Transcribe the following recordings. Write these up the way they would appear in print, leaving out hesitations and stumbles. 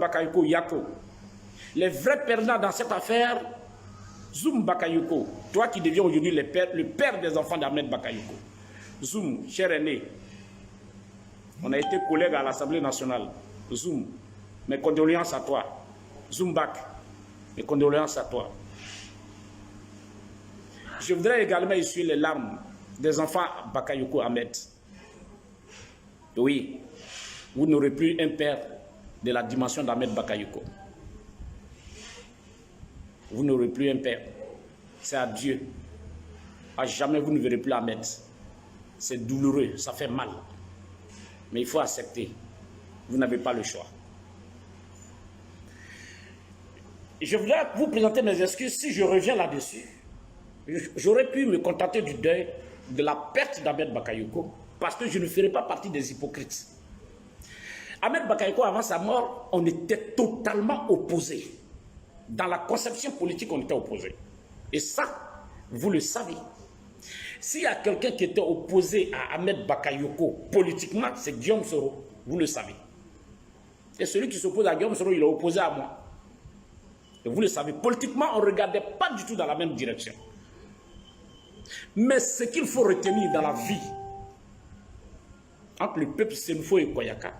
Bakayoko Yako. Les vrais perdants dans cette affaire, Zoum Bakayoko, toi qui deviens aujourd'hui le père des enfants d'Ahmed Bakayoko. Zoum, cher aîné, on a été collègues à l'Assemblée nationale. Zoum, mes condoléances à toi. Zoum Bak, mes condoléances à toi. Je voudrais également essuyer les larmes des enfants Bakayoko Ahmed. Oui, vous n'aurez plus un père de la dimension d'Ahmed Bakayoko. Vous n'aurez plus un père. C'est à Dieu. À jamais vous ne verrez plus Ahmed. C'est douloureux, ça fait mal. Mais il faut accepter. Vous n'avez pas le choix. Je voudrais vous présenter mes excuses si je reviens là-dessus. J'aurais pu me contenter du deuil de la perte d'Ahmed Bakayoko parce que je ne ferai pas partie des hypocrites. Ahmed Bakayoko, avant sa mort, on était totalement opposés. Dans la conception politique, on était opposés. Et ça, vous le savez. S'il y a quelqu'un qui était opposé à Ahmed Bakayoko politiquement, c'est Guillaume Soro. Vous le savez. Et celui qui s'oppose à Guillaume Soro, il est opposé à moi. Et vous le savez. Politiquement, on ne regardait pas du tout dans la même direction. Mais ce qu'il faut retenir dans la vie, entre le peuple Senufo et Koyaka,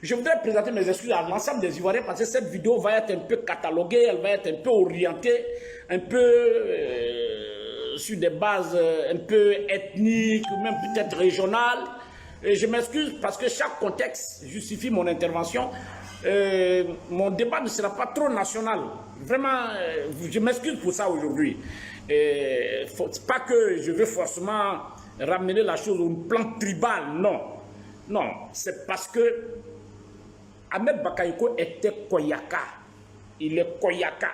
je voudrais présenter mes excuses à l'ensemble des Ivoiriens parce que cette vidéo va être un peu cataloguée, elle va être un peu orientée, un peu sur des bases un peu ethniques, même peut-être régionales. Et je m'excuse parce que chaque contexte justifie mon intervention. Mon débat ne sera pas trop national. Vraiment, je m'excuse pour ça aujourd'hui. Pas que je veux forcément ramener la chose au plan tribal, non. Non, c'est parce que Ahmed Bakayoko était Koyaka. Il est Koyaka.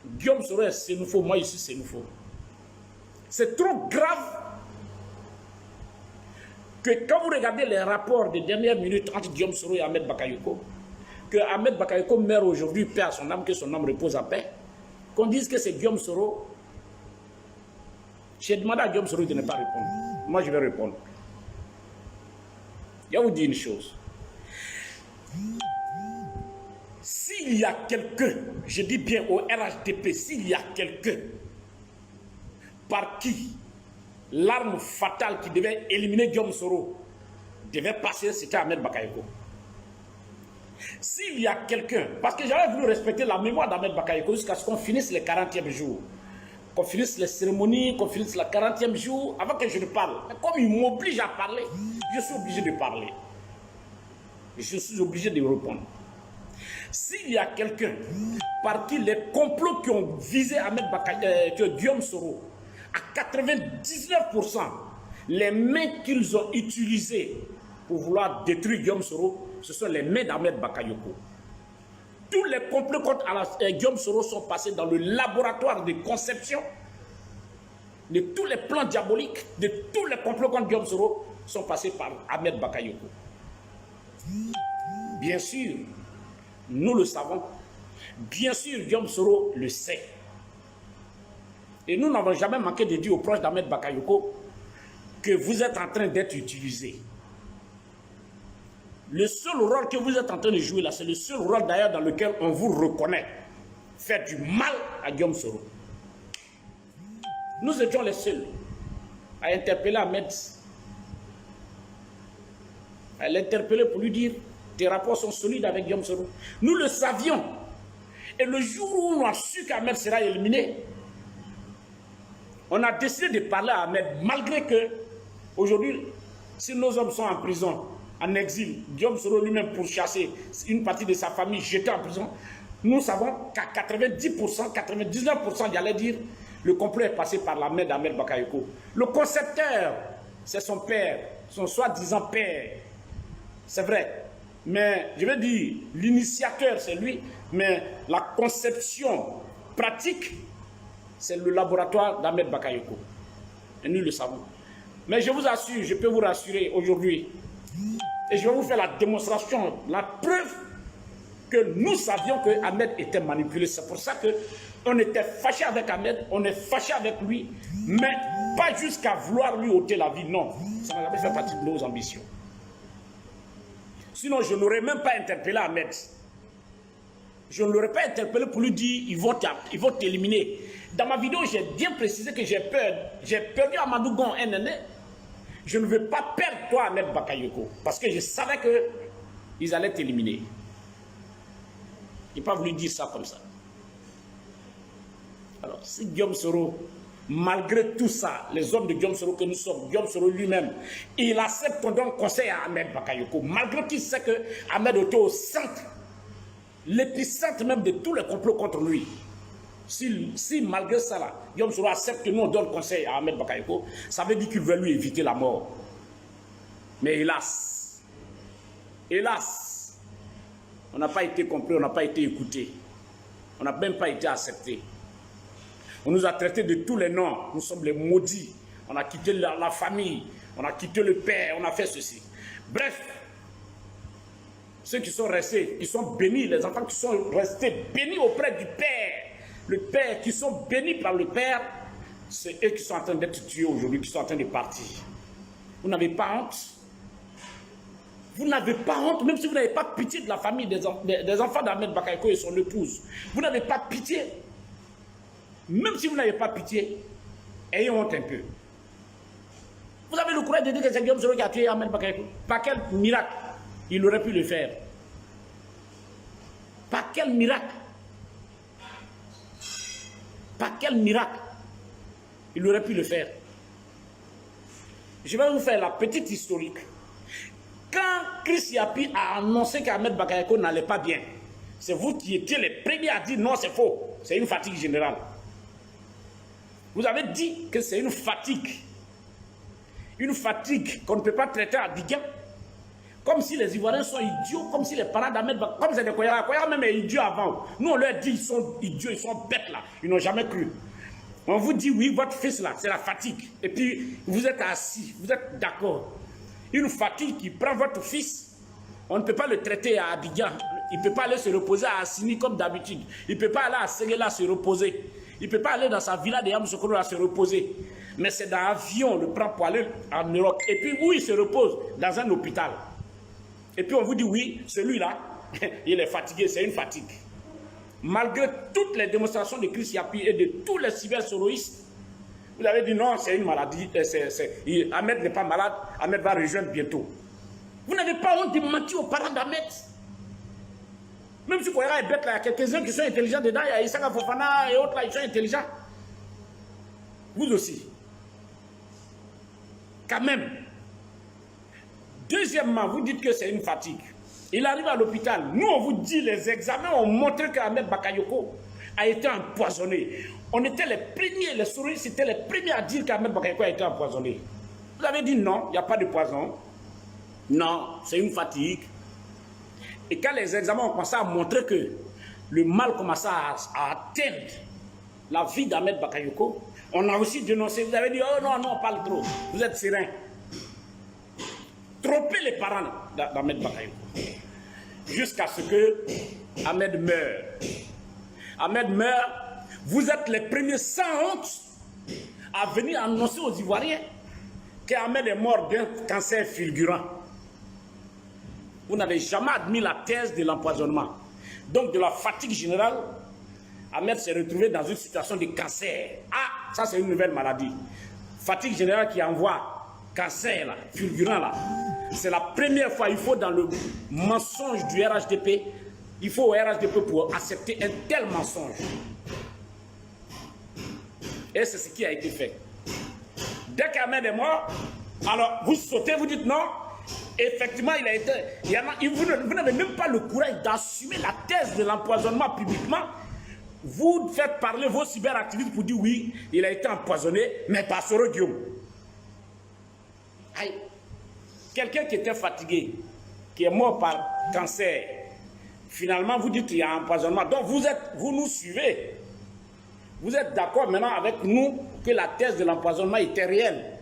Guillaume Soro est Senufo, moi ici Senufo. C'est trop grave que quand vous regardez les rapports des dernières minutes entre Guillaume Soro et Ahmed Bakayoko, que Ahmed Bakayoko meurt aujourd'hui, paix à son âme, que son âme repose à paix, qu'on dise que c'est Guillaume Soro. J'ai demandé à Guillaume Soro de ne pas répondre. Moi, je vais répondre. Je vais vous dire une chose. S'il y a quelqu'un, je dis bien au RHDP, s'il y a quelqu'un par qui l'arme fatale qui devait éliminer Guillaume Soro devait passer, c'était Ahmed Bakayoko. S'il y a quelqu'un, parce que j'avais voulu respecter la mémoire d'Ahmed Bakayoko jusqu'à ce qu'on finisse les 40e jours, qu'on finisse les cérémonies, qu'on finisse le 40e jour, avant que je ne parle. Mais comme il m'oblige à parler, je suis obligé de parler. Je suis obligé de répondre. S'il y a quelqu'un par qui les complots qui ont visé Ahmed Bakayoko, Guillaume Soro, à 99%, les mains qu'ils ont utilisées pour vouloir détruire Guillaume Soro, ce sont les mains d'Ahmed Bakayoko. Tous les complots contre Guillaume Soro sont passés dans le laboratoire de conception de tous les plans diaboliques, de tous les complots contre Guillaume Soro sont passés par Ahmed Bakayoko. Bien sûr, nous le savons. Bien sûr, Guillaume Soro le sait. Et nous n'avons jamais manqué de dire aux proches d'Ahmed Bakayoko que vous êtes en train d'être utilisé. Le seul rôle que vous êtes en train de jouer là, c'est le seul rôle d'ailleurs dans lequel on vous reconnaît. Faire du mal à Guillaume Soro. Nous étions les seuls à interpeller Ahmed. À l'interpeller pour lui dire tes rapports sont solides avec Guillaume Soro. Nous le savions. Et le jour où on a su qu'Ahmed sera éliminé, on a décidé de parler à Ahmed, malgré que aujourd'hui, si nos hommes sont en prison, en exil, Guillaume Soro lui-même pourchassé, une partie de sa famille jetée en prison, nous savons qu'à 90%, 99%, j'allais dire, le complot est passé par la main d'Ahmed Bakayoko. Le concepteur, c'est son père, son soi-disant père. C'est vrai. Mais je veux dire, l'initiateur, c'est lui, mais la conception pratique, c'est le laboratoire d'Ahmed Bakayoko. Et nous le savons. Mais je vous assure, je peux vous rassurer aujourd'hui, et je vais vous faire la démonstration, la preuve que nous savions que Ahmed était manipulé. C'est pour ça qu'on était fâché avec Ahmed, on est fâché avec lui, mais pas jusqu'à vouloir lui ôter la vie, non. Ça n'a jamais fait partie de nos ambitions. Sinon, je n'aurais même pas interpellé Ahmed. Je ne l'aurais pas interpellé pour lui dire ils vont t'éliminer. Dans ma vidéo, j'ai bien précisé que j'ai peur. J'ai perdu Amadou Gon un année. Je ne veux pas perdre toi, Ahmed Bakayoko. Parce que je savais qu'ils allaient t'éliminer. Il n'a pas voulu dire ça comme ça. Alors, si Guillaume Soro, malgré tout ça, les hommes de Guillaume Soro que nous sommes, Guillaume Soro lui-même, il accepte qu'on donne conseil à Ahmed Bakayoko, malgré qu'il sait que Ahmed était au centre, l'épicentre même de tous les complots contre lui. Si malgré ça, là, Guillaume Soro accepte que nous on donne conseil à Ahmed Bakayoko, ça veut dire qu'il veut lui éviter la mort. Mais hélas, on n'a pas été compris, on n'a pas été écouté, on n'a même pas été accepté. On nous a traités de tous les noms. Nous sommes les maudits. On a quitté la famille. On a quitté le père. On a fait ceci. Bref, ceux qui sont restés, ils sont bénis. Les enfants qui sont restés bénis auprès du père. Le père, qui sont bénis par le père, c'est eux qui sont en train d'être tués aujourd'hui, qui sont en train de partir. Vous n'avez pas honte? Vous n'avez pas honte, même si vous n'avez pas pitié de la famille des enfants d'Ahmed Bakayoko et son épouse. Vous n'avez pas pitié. Même si vous n'avez pas pitié, ayez honte un peu. Vous avez le courage de dire que c'est Guillaume Soro qui a tué Ahmed Bakayoko. Par quel miracle il aurait pu le faire? Par quel miracle? Par quel miracle il aurait pu le faire? Je vais vous faire la petite historique. Quand Chris Yapi a annoncé qu'Ahmed Bakayoko n'allait pas bien, c'est vous qui étiez les premiers à dire non, c'est faux, c'est une fatigue générale. Vous avez dit que c'est une fatigue qu'on ne peut pas traiter à Abidjan, comme si les Ivoiriens sont idiots, comme si les parents d'Ahmed Bakayoko, comme c'est des Koyara, Koyara même est idiot avant. Nous on leur dit ils sont idiots, ils sont bêtes là, ils n'ont jamais cru. On vous dit oui, votre fils là, c'est la fatigue. Et puis vous êtes assis, vous êtes d'accord. Une fatigue qui prend votre fils, on ne peut pas le traiter à Abidjan. Il ne peut pas aller se reposer à Assini comme d'habitude. Il ne peut pas aller à Séguéla se reposer. Il ne peut pas aller dans sa villa de Yamoussoukro à se reposer. Mais c'est dans l'avion, on le prend pour aller en Europe. Et puis où il se repose? Dans un hôpital. Et puis on vous dit oui, celui-là, il est fatigué, c'est une fatigue. Malgré toutes les démonstrations de Chris Yapi et de tous les cybersoroïstes, vous avez dit non, c'est une maladie, Ahmed n'est pas malade, Ahmed va rejoindre bientôt. Vous n'avez pas honte de mentir aux parents d'Ahmed. Même si Koyara est bête, là, il y a quelques-uns qui sont intelligents dedans, il y a Issaka Fofana et autres là, ils sont intelligents. Vous aussi. Quand même. Deuxièmement, vous dites que c'est une fatigue. Il arrive à l'hôpital. Nous, on vous dit, les examens ont montré qu'Ahmed Bakayoko a été empoisonné. On était les premiers, les souris, c'était les premiers à dire qu'Ahmed Bakayoko a été empoisonné. Vous avez dit non, il n'y a pas de poison. Non, c'est une fatigue. Et quand les examens ont commencé à montrer que le mal commençait à atteindre la vie d'Ahmed Bakayoko, on a aussi dénoncé. Vous avez dit, oh non, non, on parle trop. Vous êtes serein. Trompez les parents d'Ahmed Bakayoko. Jusqu'à ce que Ahmed meure. Ahmed meurt. Vous êtes les premiers sans honte à venir annoncer aux Ivoiriens qu'Ahmed est mort d'un cancer fulgurant. Vous n'avez jamais admis la thèse de l'empoisonnement. Donc de la fatigue générale, Ahmed s'est retrouvé dans une situation de cancer. Ah, ça c'est une nouvelle maladie. Fatigue générale qui envoie cancer, là, fulgurant là. C'est la première fois, il faut dans le mensonge du RHDP, il faut au RHDP pour accepter un tel mensonge. Et c'est ce qui a été fait. Dès qu'Ahmed est mort, alors vous sautez, vous dites non. Effectivement, il a été. Vous n'avez même pas le courage d'assumer la thèse de l'empoisonnement publiquement. Vous faites parler vos cyberactivistes pour dire oui, il a été empoisonné, mais par Soro Guillaume. Aïe. Quelqu'un qui était fatigué, qui est mort par cancer, finalement vous dites qu'il y a un empoisonnement. Donc vous nous suivez. Vous êtes d'accord maintenant avec nous que la thèse de l'empoisonnement était réelle.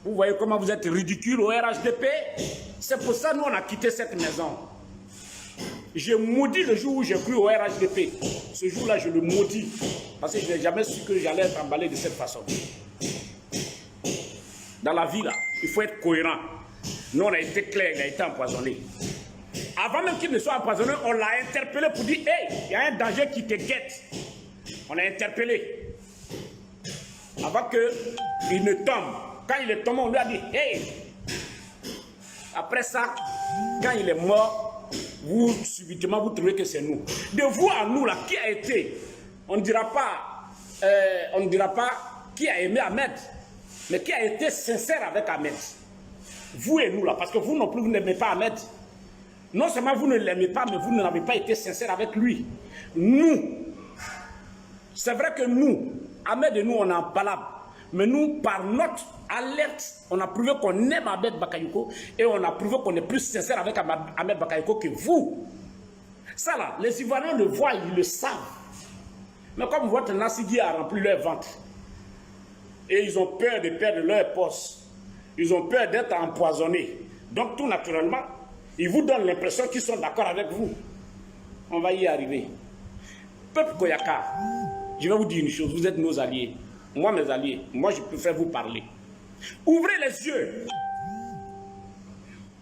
Vous voyez comment vous êtes ridicule au RHDP. C'est pour ça que nous on a quitté cette maison. J'ai maudit le jour où j'ai cru au RHDP. Ce jour-là, je le maudis. Parce que je n'ai jamais su que j'allais être emballé de cette façon. Dans la vie, là, il faut être cohérent. Nous, on a été clair, il a été empoisonné. Avant même qu'il ne soit empoisonné, on l'a interpellé pour dire, hey, il y a un danger qui te guette. On l'a interpellé. Avant qu'il ne tombe. Quand il est tombé, on lui a dit, hey. Après ça, quand il est mort, vous, subitement, vous trouvez que c'est nous. De vous à nous, là, qui a été, on ne dira pas qui a aimé Ahmed, mais qui a été sincère avec Ahmed. Vous et nous, là, parce que vous non plus, vous n'aimez pas Ahmed. Non seulement vous ne l'aimez pas, mais vous n'avez pas été sincère avec lui. Nous, c'est vrai que nous, Ahmed et nous, on est en palabre. Mais nous, par notre alerte, on a prouvé qu'on aime Ahmed Bakayoko et on a prouvé qu'on est plus sincère avec Ahmed Bakayoko que vous. Ça là, les Ivoiriens le voient, ils le savent. Mais comme votre Nassidi a rempli leur ventre, et ils ont peur de perdre leur poste, ils ont peur d'être empoisonnés. Donc tout naturellement, ils vous donnent l'impression qu'ils sont d'accord avec vous. On va y arriver. Peuple Koyaka, je vais vous dire une chose, vous êtes nos alliés. Moi, mes alliés, moi, je préfère vous parler. Ouvrez les yeux.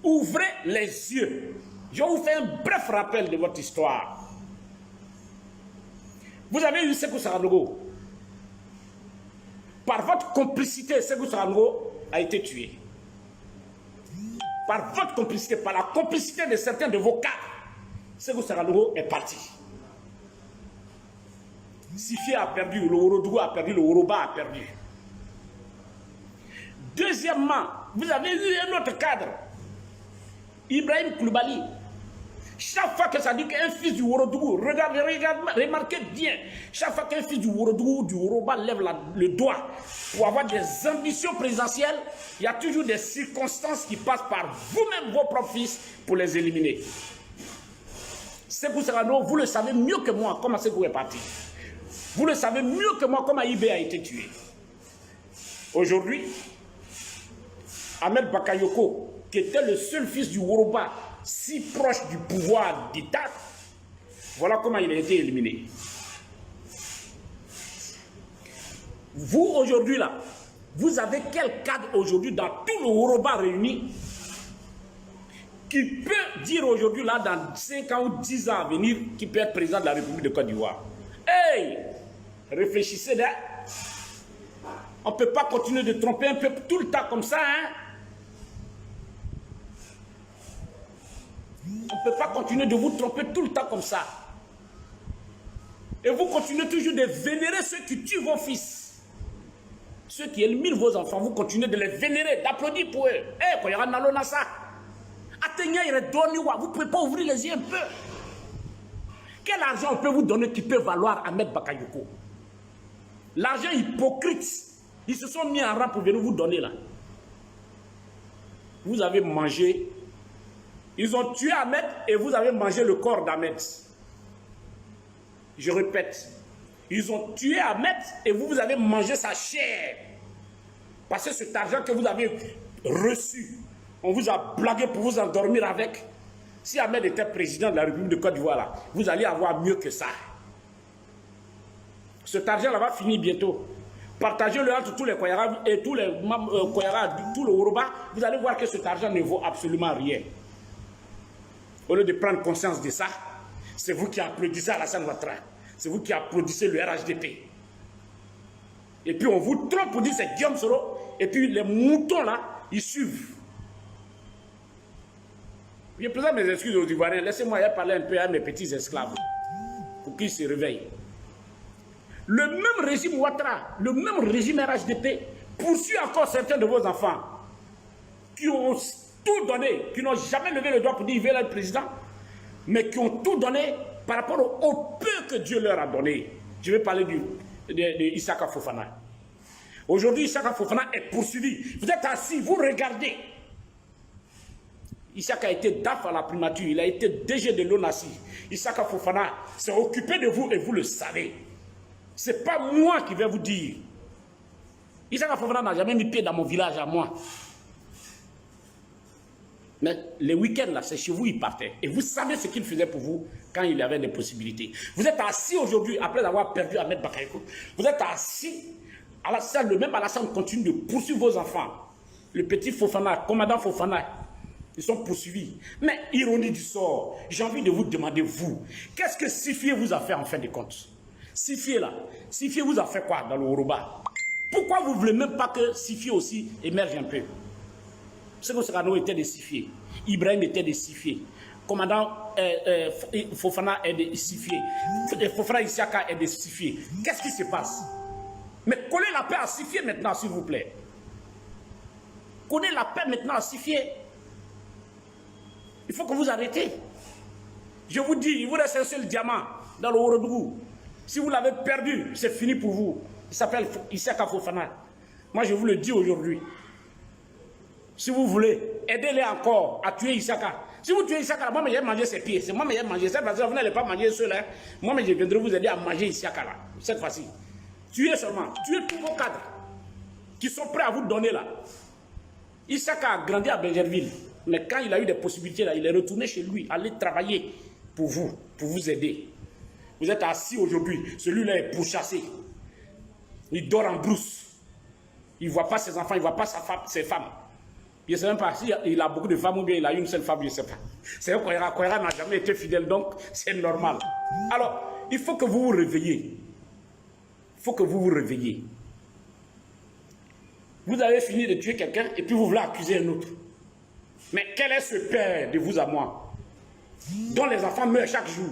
Ouvrez les yeux. Je vous fais un bref rappel de votre histoire. Vous avez eu Sékou Saranogo. Par votre complicité, Sékou Saranogo a été tué. Par votre complicité, par la complicité de certains de vos cadres, Sékou Saranogo est parti. Sifi a perdu, le Worodougou a perdu, le Woroba a perdu. Deuxièmement, vous avez eu un autre cadre, Ibrahim Koulibaly. Chaque fois que ça dit qu'un fils du Worodougou, remarquez bien, chaque fois qu'un fils du Worodougou, du Woroba lève le doigt pour avoir des ambitions présidentielles, il y a toujours des circonstances qui passent par vous-même, vos propres fils, pour les éliminer. Sékou Saranogo, vous le savez mieux que moi comment Sékou est parti. Vous le savez mieux que moi comment Ibé a été tué. Aujourd'hui, Ahmed Bakayoko, qui était le seul fils du Woroba, si proche du pouvoir d'État, voilà comment il a été éliminé. Vous, aujourd'hui, là, vous avez quel cadre aujourd'hui dans tout le Woroba réuni qui peut dire aujourd'hui, là, dans 5 ans ou 10 ans à venir, qui peut être président de la République de Côte d'Ivoire? Hey! Réfléchissez là. On ne peut pas continuer de tromper un peuple tout le temps comme ça, hein? On ne peut pas continuer de vous tromper tout le temps comme ça. Et vous continuez toujours de vénérer ceux qui tuent vos fils. Ceux qui éliminent vos enfants, vous continuez de les vénérer, d'applaudir pour eux. Eh, quand il y aura Nalo Nassa, vous ne pouvez pas ouvrir les yeux un peu. Quel argent on peut vous donner qui peut valoir Ahmed Bakayoko? L'argent hypocrite, ils se sont mis en rang pour venir vous donner là. Vous avez mangé, ils ont tué Ahmed et vous avez mangé le corps d'Ahmed. Je répète, ils ont tué Ahmed et vous avez mangé sa chair. Parce que cet argent que vous avez reçu, on vous a blagué pour vous endormir avec. Si Ahmed était président de la République de Côte d'Ivoire, vous allez avoir mieux que ça. Cet argent-là va finir bientôt. Partagez-le entre tous les Koyara et tous les Koyara, tout le Woroba. Vous allez voir que cet argent ne vaut absolument rien. Au lieu de prendre conscience de ça, c'est vous qui applaudissez Alassane Ouattara. C'est vous qui applaudissez le RHDP. Et puis on vous trompe pour dire c'est Guillaume Soro. Et puis les moutons là, ils suivent. Je présente mes excuses aux Ivoiriens. Laissez-moi parler un peu à mes petits esclaves. Pour qu'ils se réveillent. Le même régime Ouattara, le même régime RHDP poursuit encore certains de vos enfants qui ont tout donné, qui n'ont jamais levé le doigt pour dire qu'il veut être président, mais qui ont tout donné par rapport au peu que Dieu leur a donné. Je vais parler de Issaka Fofana. Aujourd'hui, Issaka Fofana est poursuivi. Vous êtes assis, vous regardez. Issaka a été DAF à la primature, il a été DG de l'ONASI. Issaka Fofana s'est occupé de vous et vous le savez. Ce n'est pas moi qui vais vous dire. Issaka Fofana n'a jamais mis pied dans mon village à moi. Mais les week-ends, là, c'est chez vous, il partait. Et vous savez ce qu'il faisait pour vous quand il avait des possibilités. Vous êtes assis aujourd'hui, après avoir perdu Ahmed Bakayoko. Vous êtes assis, Alassane, le même Alassane continue de poursuivre vos enfants. Le petit Fofana, commandant Fofana, Ils sont poursuivis. Mais ironie du sort, j'ai envie de vous demander, vous, qu'est-ce que Sifié vous a fait en fin de compte? Sifié là, Sifié vous a fait quoi dans le Yoruba? Pourquoi vous ne voulez même pas que Sifié aussi émerge un peu? Seko Sakano était des Sifié, Ibrahim était des Sifié, commandant Fofana est des Sifié, Fofana Isiaka est des Sifié. Qu'est-ce qui se passe? Mais collez la paix à Sifié maintenant, s'il vous plaît. Collez la paix maintenant à Sifié. Il faut que vous arrêtez. Je vous dis, il vous reste un seul diamant dans le Ourodougou. Si vous l'avez perdu, c'est fini pour vous. Il s'appelle Isiaka Fofana. Moi, je vous le dis aujourd'hui. Si vous voulez, aidez-les encore à tuer Isiaka. Si vous tuez Isiaka, moi, je vais manger ses pieds. C'est moi, je vais manger. Cette fois-ci, vous n'allez pas manger ceux-là. Moi, je viendrai vous aider à manger Isiaka là. Cette fois-ci. Tuez seulement. Tuez tous vos cadres qui sont prêts à vous donner là. Isiaka a grandi à Benjerville. Mais quand il a eu des possibilités là, il est retourné chez lui, aller travailler pour vous aider. Vous êtes assis aujourd'hui, celui-là est pourchassé. Il dort en brousse. Il ne voit pas ses enfants, il ne voit pas ses femmes. Je ne sais même pas s'il a beaucoup de femmes ou bien il a une seule femme, je ne sais pas. C'est un Koyera n'a jamais été fidèle, donc c'est normal. Alors, il faut que vous vous réveillez. Il faut que vous vous réveillez. Vous avez fini de tuer quelqu'un et puis vous voulez accuser un autre. Mais quel est ce père de vous à moi, dont les enfants meurent chaque jour?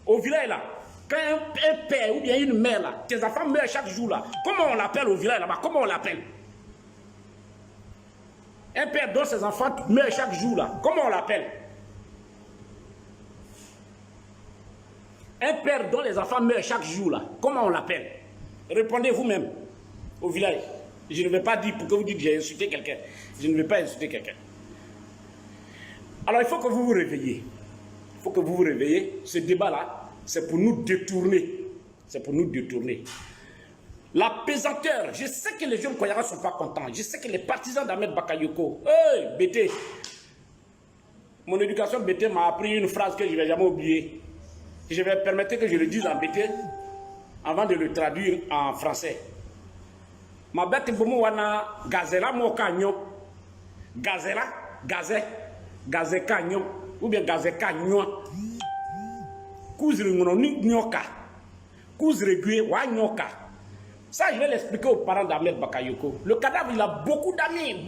Au village là, quand un père ou bien une mère là, tes enfants meurent chaque jour là, comment on l'appelle au village là-bas? Comment on l'appelle? Un père dont ses enfants meurent chaque jour là, comment on l'appelle? Un père dont les enfants meurent chaque jour là, comment on l'appelle? Répondez vous-même au village. Je ne vais pas dire pour que vous dites j'ai insulté quelqu'un. Je ne vais pas insulter quelqu'un. Alors il faut que vous vous réveillez. Il faut que vous vous réveillez. Ce débat-là, c'est pour nous détourner. C'est pour nous détourner. La pesanteur, je sais que les jeunes Koyara ne sont pas contents. Je sais que les partisans d'Ahmed Bakayoko, hey, Bété, mon éducation Bété m'a appris une phrase que je ne vais jamais oublier. Je vais permettre que je le dise en Bété avant de le traduire en français. Ma bête bomo wana gazela mo kanyo. Gazela, gazé kanyo ou bien gazé kanyo. Kouzre ngono ni nyoka. Kouzre gwe wa nyoka. Ça, je vais l'expliquer aux parents d'Ahmed Bakayoko. Le cadavre, il a beaucoup d'amis,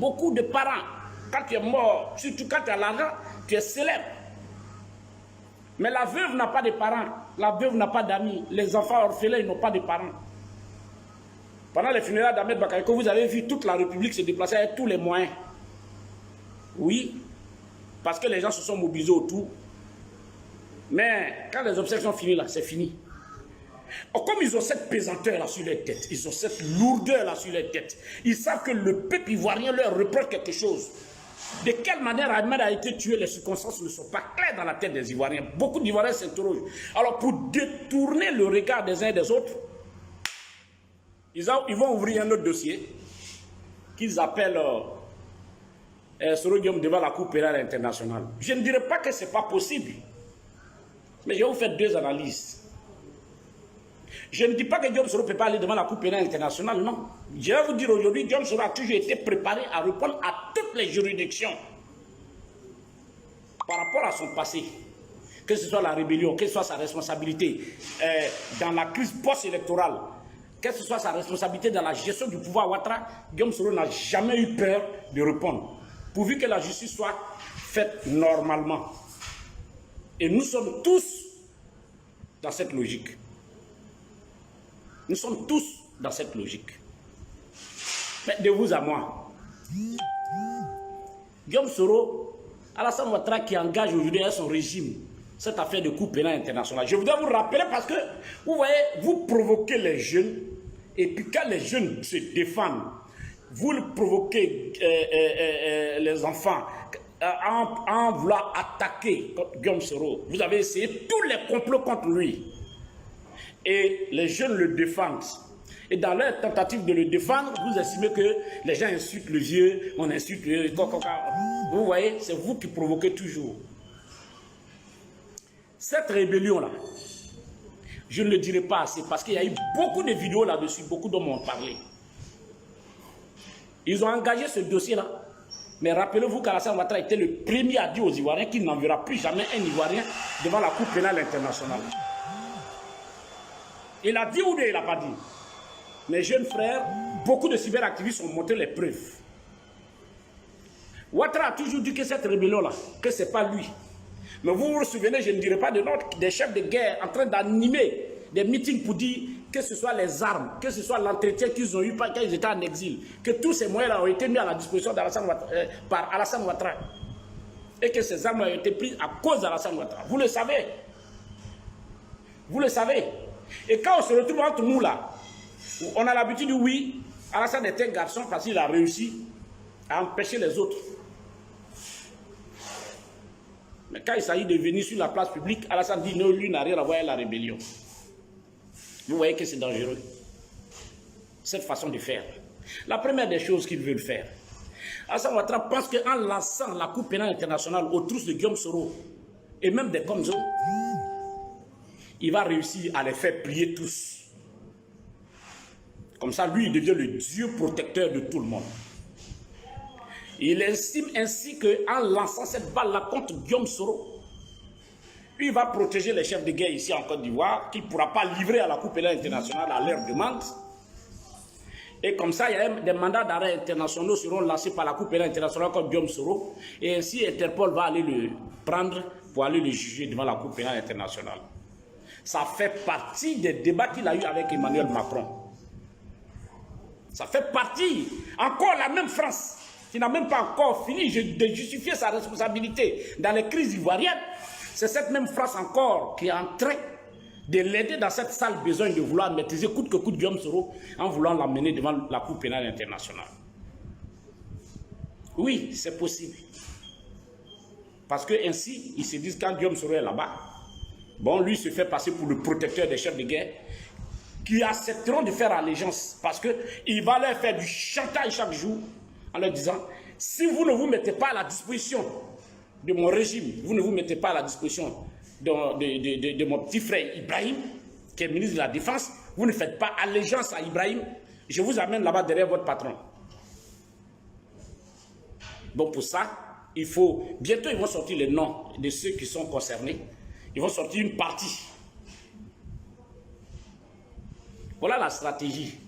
beaucoup de parents. Quand tu es mort, surtout quand tu as l'argent, tu es célèbre. Mais la veuve n'a pas de parents, la veuve n'a pas d'amis, les enfants orphelins n'ont pas de parents. Pendant les funérailles d'Ahmed Bakayoko, vous avez vu toute la République se déplacer avec tous les moyens. Oui, parce que les gens se sont mobilisés autour. Mais quand les obsèques sont finies, là, c'est fini. Or, comme ils ont cette pesanteur là sur les têtes, ils ont cette lourdeur là sur les têtes, ils savent que le peuple ivoirien leur reproche quelque chose. De quelle manière Ahmed a été tué, les circonstances ne sont pas claires dans la tête des Ivoiriens. Beaucoup d'Ivoiriens s'interrogent. Alors, pour détourner le regard des uns et des autres, ils vont ouvrir un autre dossier qu'ils appellent Sorodium devant la Cour pénale internationale. Je ne dirais pas que ce n'est pas possible, mais je vais vous faire deux analyses. Je ne dis pas que Diom Soro ne peut pas aller devant la Cour pénale internationale, non. Je vais vous dire aujourd'hui, Diom Soro a toujours été préparé à répondre à toutes les juridictions par rapport à son passé. Que ce soit la rébellion, que ce soit sa responsabilité dans la crise post-électorale, que ce soit sa responsabilité dans la gestion du pouvoir Ouattara, Diom Soro n'a jamais eu peur de répondre, pourvu que la justice soit faite normalement. Et nous sommes tous dans cette logique. Nous sommes tous dans cette logique. Mais de vous à moi, Diom Soro, Alassane Ouattara qui engage aujourd'hui son régime, cette affaire de Cour pénale internationale. Je voudrais vous rappeler parce que, vous voyez, vous provoquez les jeunes, et puis quand les jeunes se défendent, vous provoquez les enfants en voulant attaquer Diom Soro. Vous avez essayé tous les complots contre lui. Et les jeunes le défendent. Et dans leur tentative de le défendre, vous estimez que les gens insultent le vieux, on insulte le vieux. Vous voyez, c'est vous qui provoquez toujours. Cette rébellion-là, je ne le dirai pas assez parce qu'il y a eu beaucoup de vidéos là-dessus, beaucoup d'hommes ont parlé. Ils ont engagé ce dossier-là Mais rappelez-vous qu'Alassane Ouattara était le premier à dire aux Ivoiriens qu'il n'enverra plus jamais un Ivoirien devant la Cour pénale internationale. Il a dit ou bien il n'a pas dit. Mes jeunes frères, beaucoup de cyberactivistes ont montré les preuves. Ouattara a toujours dit que cette rébellion-là, que ce n'est pas lui. Mais vous vous souvenez, je ne dirais pas de nom, des chefs de guerre en train d'animer des meetings pour dire que ce soit les armes, que ce soit l'entretien qu'ils ont eu quand ils étaient en exil, que tous ces moyens-là ont été mis à la disposition par Alassane Ouattara. Et que ces armes ont été prises à cause d'Alassane Ouattara. Vous le savez. Vous le savez. Et quand on se retrouve entre nous là, on a l'habitude de dire oui, Alassane est un garçon parce qu'il a réussi à empêcher les autres. Mais quand il s'agit de venir sur la place publique, Alassane dit non, lui n'a rien à voir avec la rébellion. Vous voyez que c'est dangereux, cette façon de faire. La première des choses qu'ils veulent faire, Alassane Ouattara pense qu'en lançant la Cour pénale internationale aux trousses de Guillaume Soro et même des Komzo, il va réussir à les faire plier tous. Comme ça, lui, il devient le Dieu protecteur de tout le monde. Il estime ainsi qu'en lançant cette balle-là contre Guillaume Soro, il va protéger les chefs de guerre ici en Côte d'Ivoire, qui ne pourra pas livrer à la Cour pénale internationale à leur demande. Et comme ça, il y a des mandats d'arrêt internationaux seront lancés par la Cour pénale internationale contre Guillaume Soro. Et ainsi, Interpol va aller le prendre pour aller le juger devant la Cour pénale internationale. Ça fait partie des débats qu'il a eu avec Emmanuel Macron. Ça fait partie, encore la même France, qui n'a même pas encore fini de justifier sa responsabilité dans les crises ivoiriennes. C'est cette même France encore qui est en train de l'aider dans cette sale besoin de vouloir maîtriser coûte que coûte Guillaume Soro en voulant l'amener devant la Cour pénale internationale. Oui, c'est possible. Parce que ainsi, ils se disent quand Guillaume Soro est là-bas, bon, lui se fait passer pour le protecteur des chefs de guerre qui accepteront de faire allégeance parce qu'il va leur faire du chantage chaque jour en leur disant si vous ne vous mettez pas à la disposition de mon régime, vous ne vous mettez pas à la disposition de mon petit frère Ibrahim, qui est ministre de la Défense, vous ne faites pas allégeance à Ibrahim, je vous amène là-bas derrière votre patron. Bon, pour ça, il faut... Bientôt, ils vont sortir les noms de ceux qui sont concernés. Ils vont sortir une partie. Voilà la stratégie.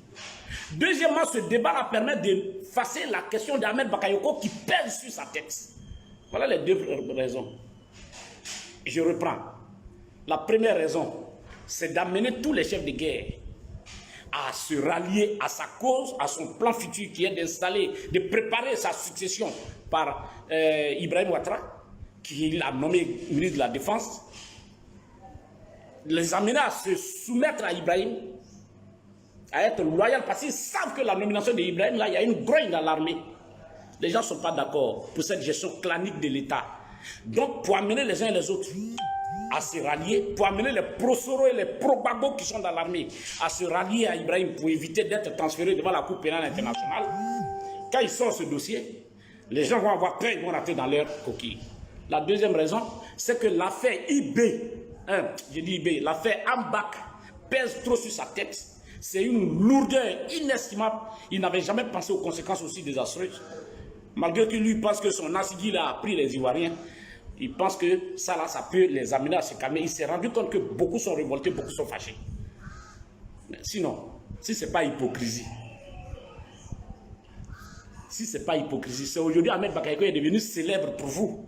Deuxièmement, ce débat permet d'effacer la question d'Ahmed Bakayoko qui pèse sur sa tête. Voilà les deux raisons. Je reprends. La première raison, c'est d'amener tous les chefs de guerre à se rallier à sa cause, à son plan futur qui est d'installer, de préparer sa succession par Ibrahim Ouattara, qui l'a nommé ministre de la Défense. Les amener à se soumettre à Ibrahim, à être loyal, parce qu'ils savent que la nomination d'Ibrahim, là, il y a une grogne dans l'armée. Les gens ne sont pas d'accord pour cette gestion clanique de l'État. Donc, pour amener les uns et les autres à se rallier, pour amener les pro-Soro et les pro-Gbagbo qui sont dans l'armée à se rallier à Ibrahim pour éviter d'être transférés devant la Cour pénale internationale, quand ils sortent ce dossier, les gens vont avoir peur, ils vont rentrer dans leur coquille. La deuxième raison, c'est que l'affaire l'affaire Ambak pèse trop sur sa tête. C'est une lourdeur inestimable. Il n'avait jamais pensé aux conséquences aussi désastreuses. Malgré que lui pense que son assigil a pris les Ivoiriens, il pense que ça là, ça peut les amener à se calmer. Il s'est rendu compte que beaucoup sont révoltés, beaucoup sont fâchés. Mais sinon, si ce n'est pas hypocrisie, c'est aujourd'hui Ahmed Bakayoko est devenu célèbre pour vous.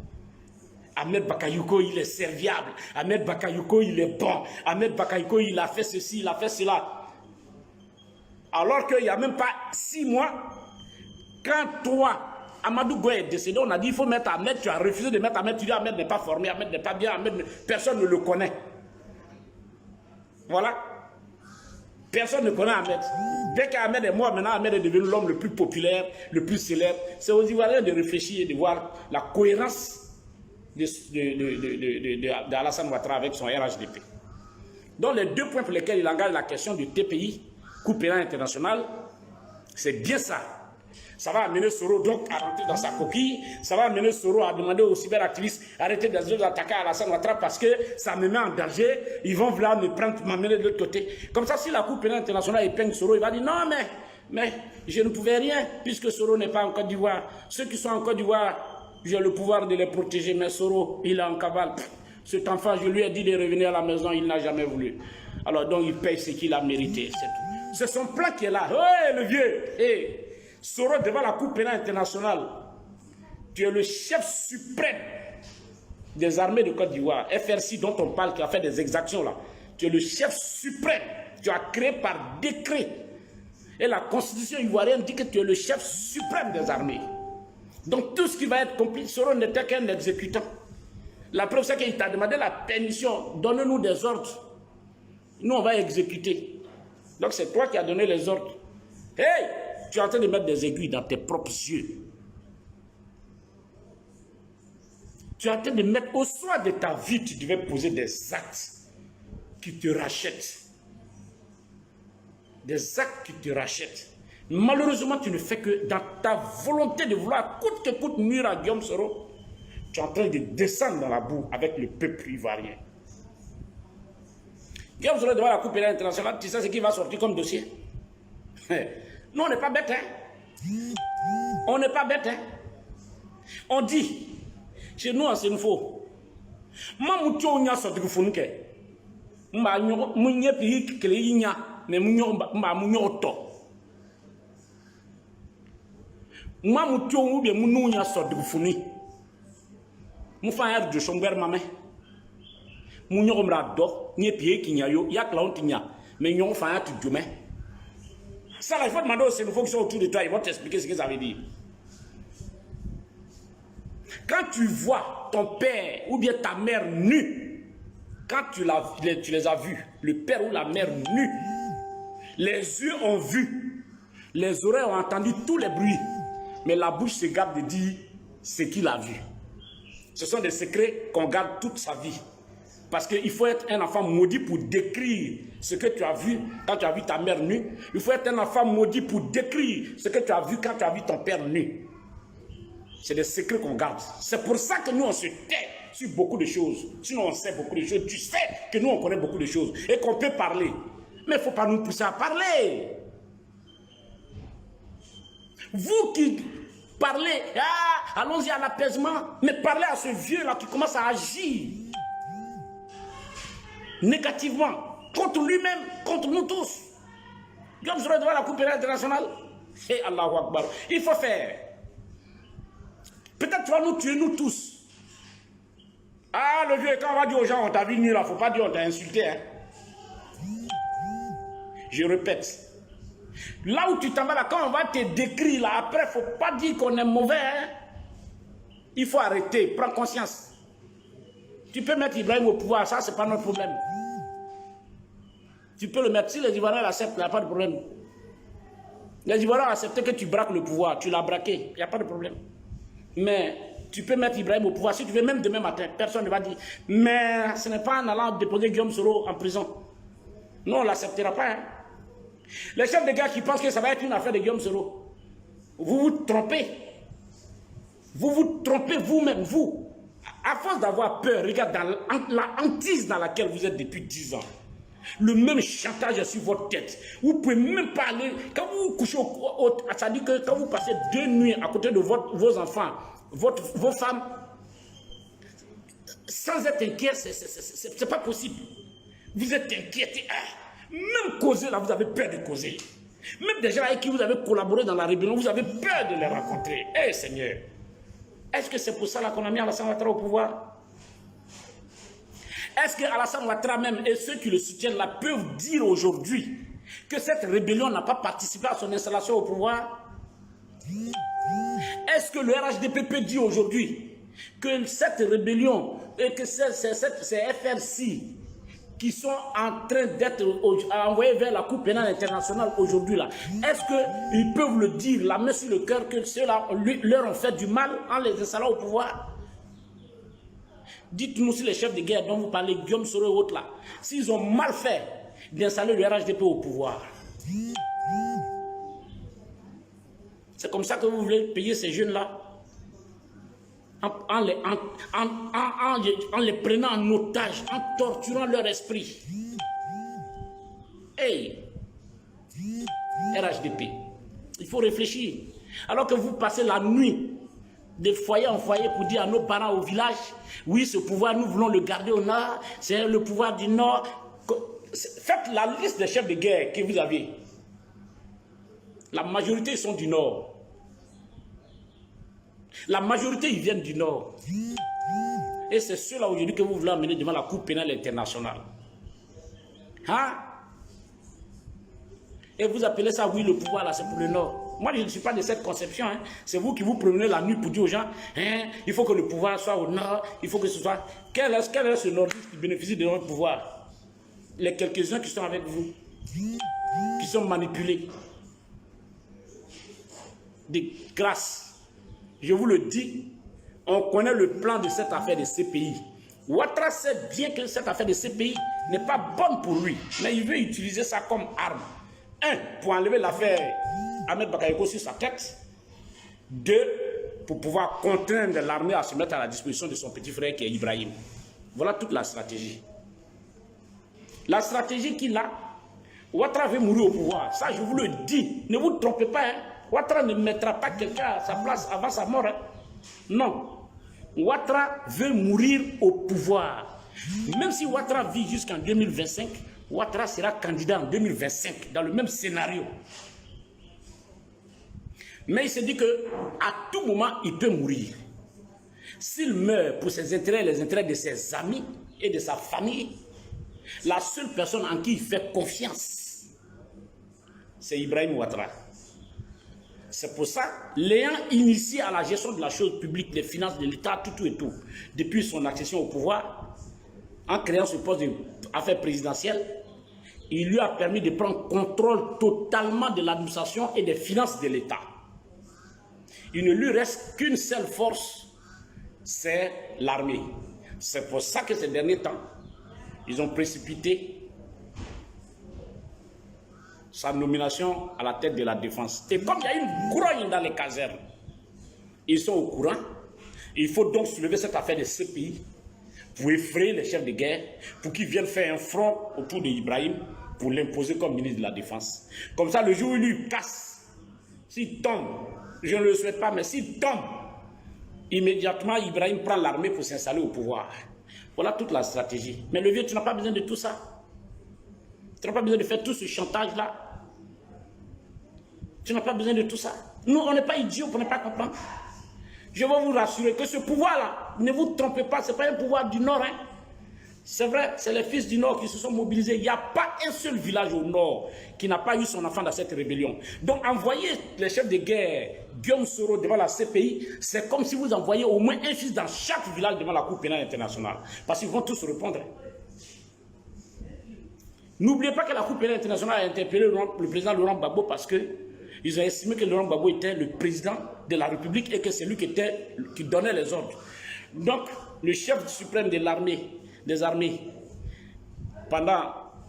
Ahmed Bakayoko, il est serviable. Ahmed Bakayoko, il est bon. Ahmed Bakayoko, il a fait ceci, il a fait cela. Alors qu'il n'y a même pas 6 mois, quand toi, Amadou Goye est décédé, on a dit il faut mettre Ahmed, tu as refusé de mettre Ahmed, tu dis Ahmed n'est pas formé, Ahmed n'est pas bien, personne ne le connaît. Voilà. Personne ne connaît Ahmed. Dès qu'Ahmed est mort, maintenant Ahmed est devenu l'homme le plus populaire, le plus célèbre. C'est aux Ivoiriens de réfléchir et de voir la cohérence d'Alassane Ouattara avec son RHDP. Donc les deux points pour lesquels il engage la question du TPI, Cour pénale internationale, c'est bien ça. Ça va amener Soro donc à rentrer dans sa coquille. Ça va amener Soro à demander aux cyberactivistes d'arrêter d'attaquer Alassane Ouattara parce que ça me met en danger. Ils vont vouloir m'amener de l'autre côté. Comme ça, si la Cour pénale internationale épingle Soro, il va dire non mais Mais je ne pouvais rien, puisque Soro n'est pas en Côte d'Ivoire. Ceux qui sont en Côte d'Ivoire, j'ai le pouvoir de les protéger, mais Soro, il est en cavale. Cet enfant, je lui ai dit de revenir à la maison, il n'a jamais voulu. Alors donc, il paye ce qu'il a mérité, c'est tout. C'est son plan qui est là. Ouais, le vieux. Hey, Soro, devant la Cour pénale internationale, tu es le chef suprême des armées de Côte d'Ivoire, FRC dont on parle, qui a fait des exactions là. Tu es le chef suprême. Tu as créé par décret. Et la constitution ivoirienne dit que tu es le chef suprême des armées. Donc tout ce qui va être compliqué, Soro n'était qu'un exécutant. La preuve, c'est qu'il t'a demandé la permission. Donne-nous des ordres. Nous, on va exécuter. Donc c'est toi qui as donné les ordres. Hey, tu es en train de mettre des aiguilles dans tes propres yeux. Tu es en train de mettre au soir de ta vie, tu devais poser des actes qui te rachètent. Des actes qui te rachètent. Malheureusement, tu ne fais que dans ta volonté de vouloir coûte que coûte nuire à Guillaume Soro. Tu es en train de descendre dans la boue avec le peuple ivoirien. Guillaume Soro devant la Cour pénale internationale, tu sais ce qui va sortir comme dossier? Nous, on n'est pas bêtes, hein? On n'est pas bêtes, hein? On dit, chez nous, c'est une faux. Moi, je suis un peu de fou. Je suis un peu mais moi muto bien munu nya so de funi mu fa yar de somber mame mu nyo mra do nye pie kinya yo ya clauntinya mais nyo fa yar tu djume ça là il faut demander aux Sénégalais qui sont autour de toi, ils vont t'expliquer ce que ça veut dire. Quand tu vois ton père ou bien ta mère nue, quand tu les as vus, le père ou la mère nue, les yeux ont vu, les oreilles ont entendu tous les bruits, mais la bouche se garde de dire ce qu'il a vu. Ce sont des secrets qu'on garde toute sa vie. Parce qu'il faut être un enfant maudit pour décrire ce que tu as vu quand tu as vu ta mère nue. Il faut être un enfant maudit pour décrire ce que tu as vu quand tu as vu ton père nu. C'est des secrets qu'on garde. C'est pour ça que nous, on se tait sur beaucoup de choses. Sinon, on sait beaucoup de choses. Tu sais que nous, on connaît beaucoup de choses et qu'on peut parler. Mais il ne faut pas nous pousser à parler. Vous qui parlez, allons-y à l'apaisement, mais parlez à ce vieux-là qui commence à agir négativement contre lui-même, contre nous tous. Comme je devant la Cour pénale internationale. Et Allahu Akbar. Il faut faire. Peut-être tu vas nous tuer, nous tous. Ah, le vieux, quand on va dire aux gens, on t'a vu nu là, il ne faut pas dire on t'a insulté. Hein. Je répète. Là où tu t'en vas là, quand on va te décrire là, après, il ne faut pas dire qu'on est mauvais. Hein. Il faut arrêter, prends conscience. Tu peux mettre Ibrahim au pouvoir, ça, c'est pas notre problème. Tu peux le mettre, si les Ivoiriens l'acceptent, il n'y a pas de problème. Les Ivoiriens acceptent que tu braques le pouvoir, tu l'as braqué, il n'y a pas de problème. Mais tu peux mettre Ibrahim au pouvoir, si tu veux, même demain matin, personne ne va dire. Mais ce n'est pas en allant déposer Guillaume Soro en prison. Non, on ne l'acceptera pas. Hein. Les chefs de guerre qui pensent que ça va être une affaire de Guillaume Soro, vous vous trompez. Vous vous trompez vous-même, vous. À force d'avoir peur, regarde dans la hantise dans laquelle vous êtes depuis 10 ans. Le même chantage est sur votre tête. Vous ne pouvez même pas aller. Quand vous couchez ça dit que quand vous passez 2 nuits à côté de vos enfants, vos femmes, sans être inquiet, c'est pas possible. Vous êtes inquiété. Même causer là, vous avez peur de causer. Même des gens avec qui vous avez collaboré dans la rébellion, vous avez peur de les rencontrer. Eh Seigneur, est-ce que c'est pour ça qu'on a mis Alassane Ouattara au pouvoir? Est-ce que Alassane Ouattara même et ceux qui le soutiennent là peuvent dire aujourd'hui que cette rébellion n'a pas participé à son installation au pouvoir? Est-ce que le RHDP peut dire aujourd'hui que cette rébellion et que ces FRC qui sont en train d'être envoyés vers la Cour pénale internationale aujourd'hui là, est-ce qu'ils peuvent le dire, la main sur le cœur, que ceux-là leur ont fait du mal en les installant au pouvoir? Dites-nous si les chefs de guerre dont vous parlez, Guillaume Soro et autres là, s'ils ont mal fait d'installer le RHDP au pouvoir. C'est comme ça que vous voulez payer ces jeunes-là en les prenant en otage, en torturant leur esprit. Hey, RHDP, Il faut réfléchir. Alors que vous passez la nuit de foyer en foyer pour dire à nos parents au village, oui, ce pouvoir, nous voulons le garder au nord, c'est le pouvoir du nord. Faites la liste des chefs de guerre que vous avez. La majorité sont du nord. La majorité, ils viennent du nord. Et c'est ceux-là aujourd'hui que vous voulez amener devant la Cour pénale internationale. Hein? Et vous appelez ça, oui, le pouvoir, là, c'est pour le nord. Moi, je ne suis pas de cette conception. Hein. C'est vous qui vous promenez la nuit pour dire aux gens, hein, il faut que le pouvoir soit au nord, il faut que ce soit... Quel est ce nordiste qui bénéficie de notre pouvoir? Les quelques-uns qui sont avec vous, qui sont manipulés. De grâce. Je vous le dis, on connaît le plan de cette affaire de CPI. Ouattara sait bien que cette affaire de CPI n'est pas bonne pour lui, mais il veut utiliser ça comme arme. Un, pour enlever l'affaire Ahmed Bakayoko sur sa tête. Deux, pour pouvoir contraindre l'armée à se mettre à la disposition de son petit frère qui est Ibrahim. Voilà toute la stratégie. La stratégie qu'il a, Ouattara veut mourir au pouvoir. Ça, je vous le dis. Ne vous trompez pas. Hein. Ouattara ne mettra pas quelqu'un à sa place avant sa mort. Hein. Non. Ouattara veut mourir au pouvoir. Même si Ouattara vit jusqu'en 2025, Ouattara sera candidat en 2025 dans le même scénario. Mais il se dit qu'à tout moment, il peut mourir. S'il meurt pour ses intérêts, les intérêts de ses amis et de sa famille, la seule personne en qui il fait confiance, c'est Ibrahim Ouattara. C'est pour ça, l'ayant initié à la gestion de la chose publique, des finances de l'État, tout et tout, depuis son accession au pouvoir, en créant ce poste d'affaires présidentielles, il lui a permis de prendre contrôle totalement de l'administration et des finances de l'État. Il ne lui reste qu'une seule force, c'est l'armée. C'est pour ça que ces derniers temps, ils ont précipité sa nomination à la tête de la défense. Et comme il y a une grogne dans les casernes, ils sont au courant. Il faut donc soulever cette affaire de CPI pour effrayer les chefs de guerre, pour qu'ils viennent faire un front autour d'Ibrahim, pour l'imposer comme ministre de la Défense. Comme ça, le jour où il lui casse, s'il tombe, je ne le souhaite pas, mais s'il tombe, immédiatement, Ibrahim prend l'armée pour s'installer au pouvoir. Voilà toute la stratégie. Mais le vieux, tu n'as pas besoin de tout ça. Tu n'as pas besoin de faire tout ce chantage-là. Tu n'as pas besoin de tout ça. Nous, on n'est pas idiots pour ne pas comprendre. Je vais vous rassurer que ce pouvoir-là, ne vous trompez pas, ce n'est pas un pouvoir du Nord. Hein. C'est vrai, c'est les fils du Nord qui se sont mobilisés. Il n'y a pas un seul village au Nord qui n'a pas eu son enfant dans cette rébellion. Donc, envoyer les chefs de guerre, Guillaume Soro, devant la CPI, c'est comme si vous envoyez au moins un fils dans chaque village devant la Cour pénale internationale. Parce qu'ils vont tous répondre. N'oubliez pas que la Cour pénale internationale a interpellé le président Laurent Gbagbo parce qu'ils ont estimé que Laurent Gbagbo était le président de la République et que c'est lui qui donnait les ordres. Donc, le chef suprême de l'armée, des armées, pendant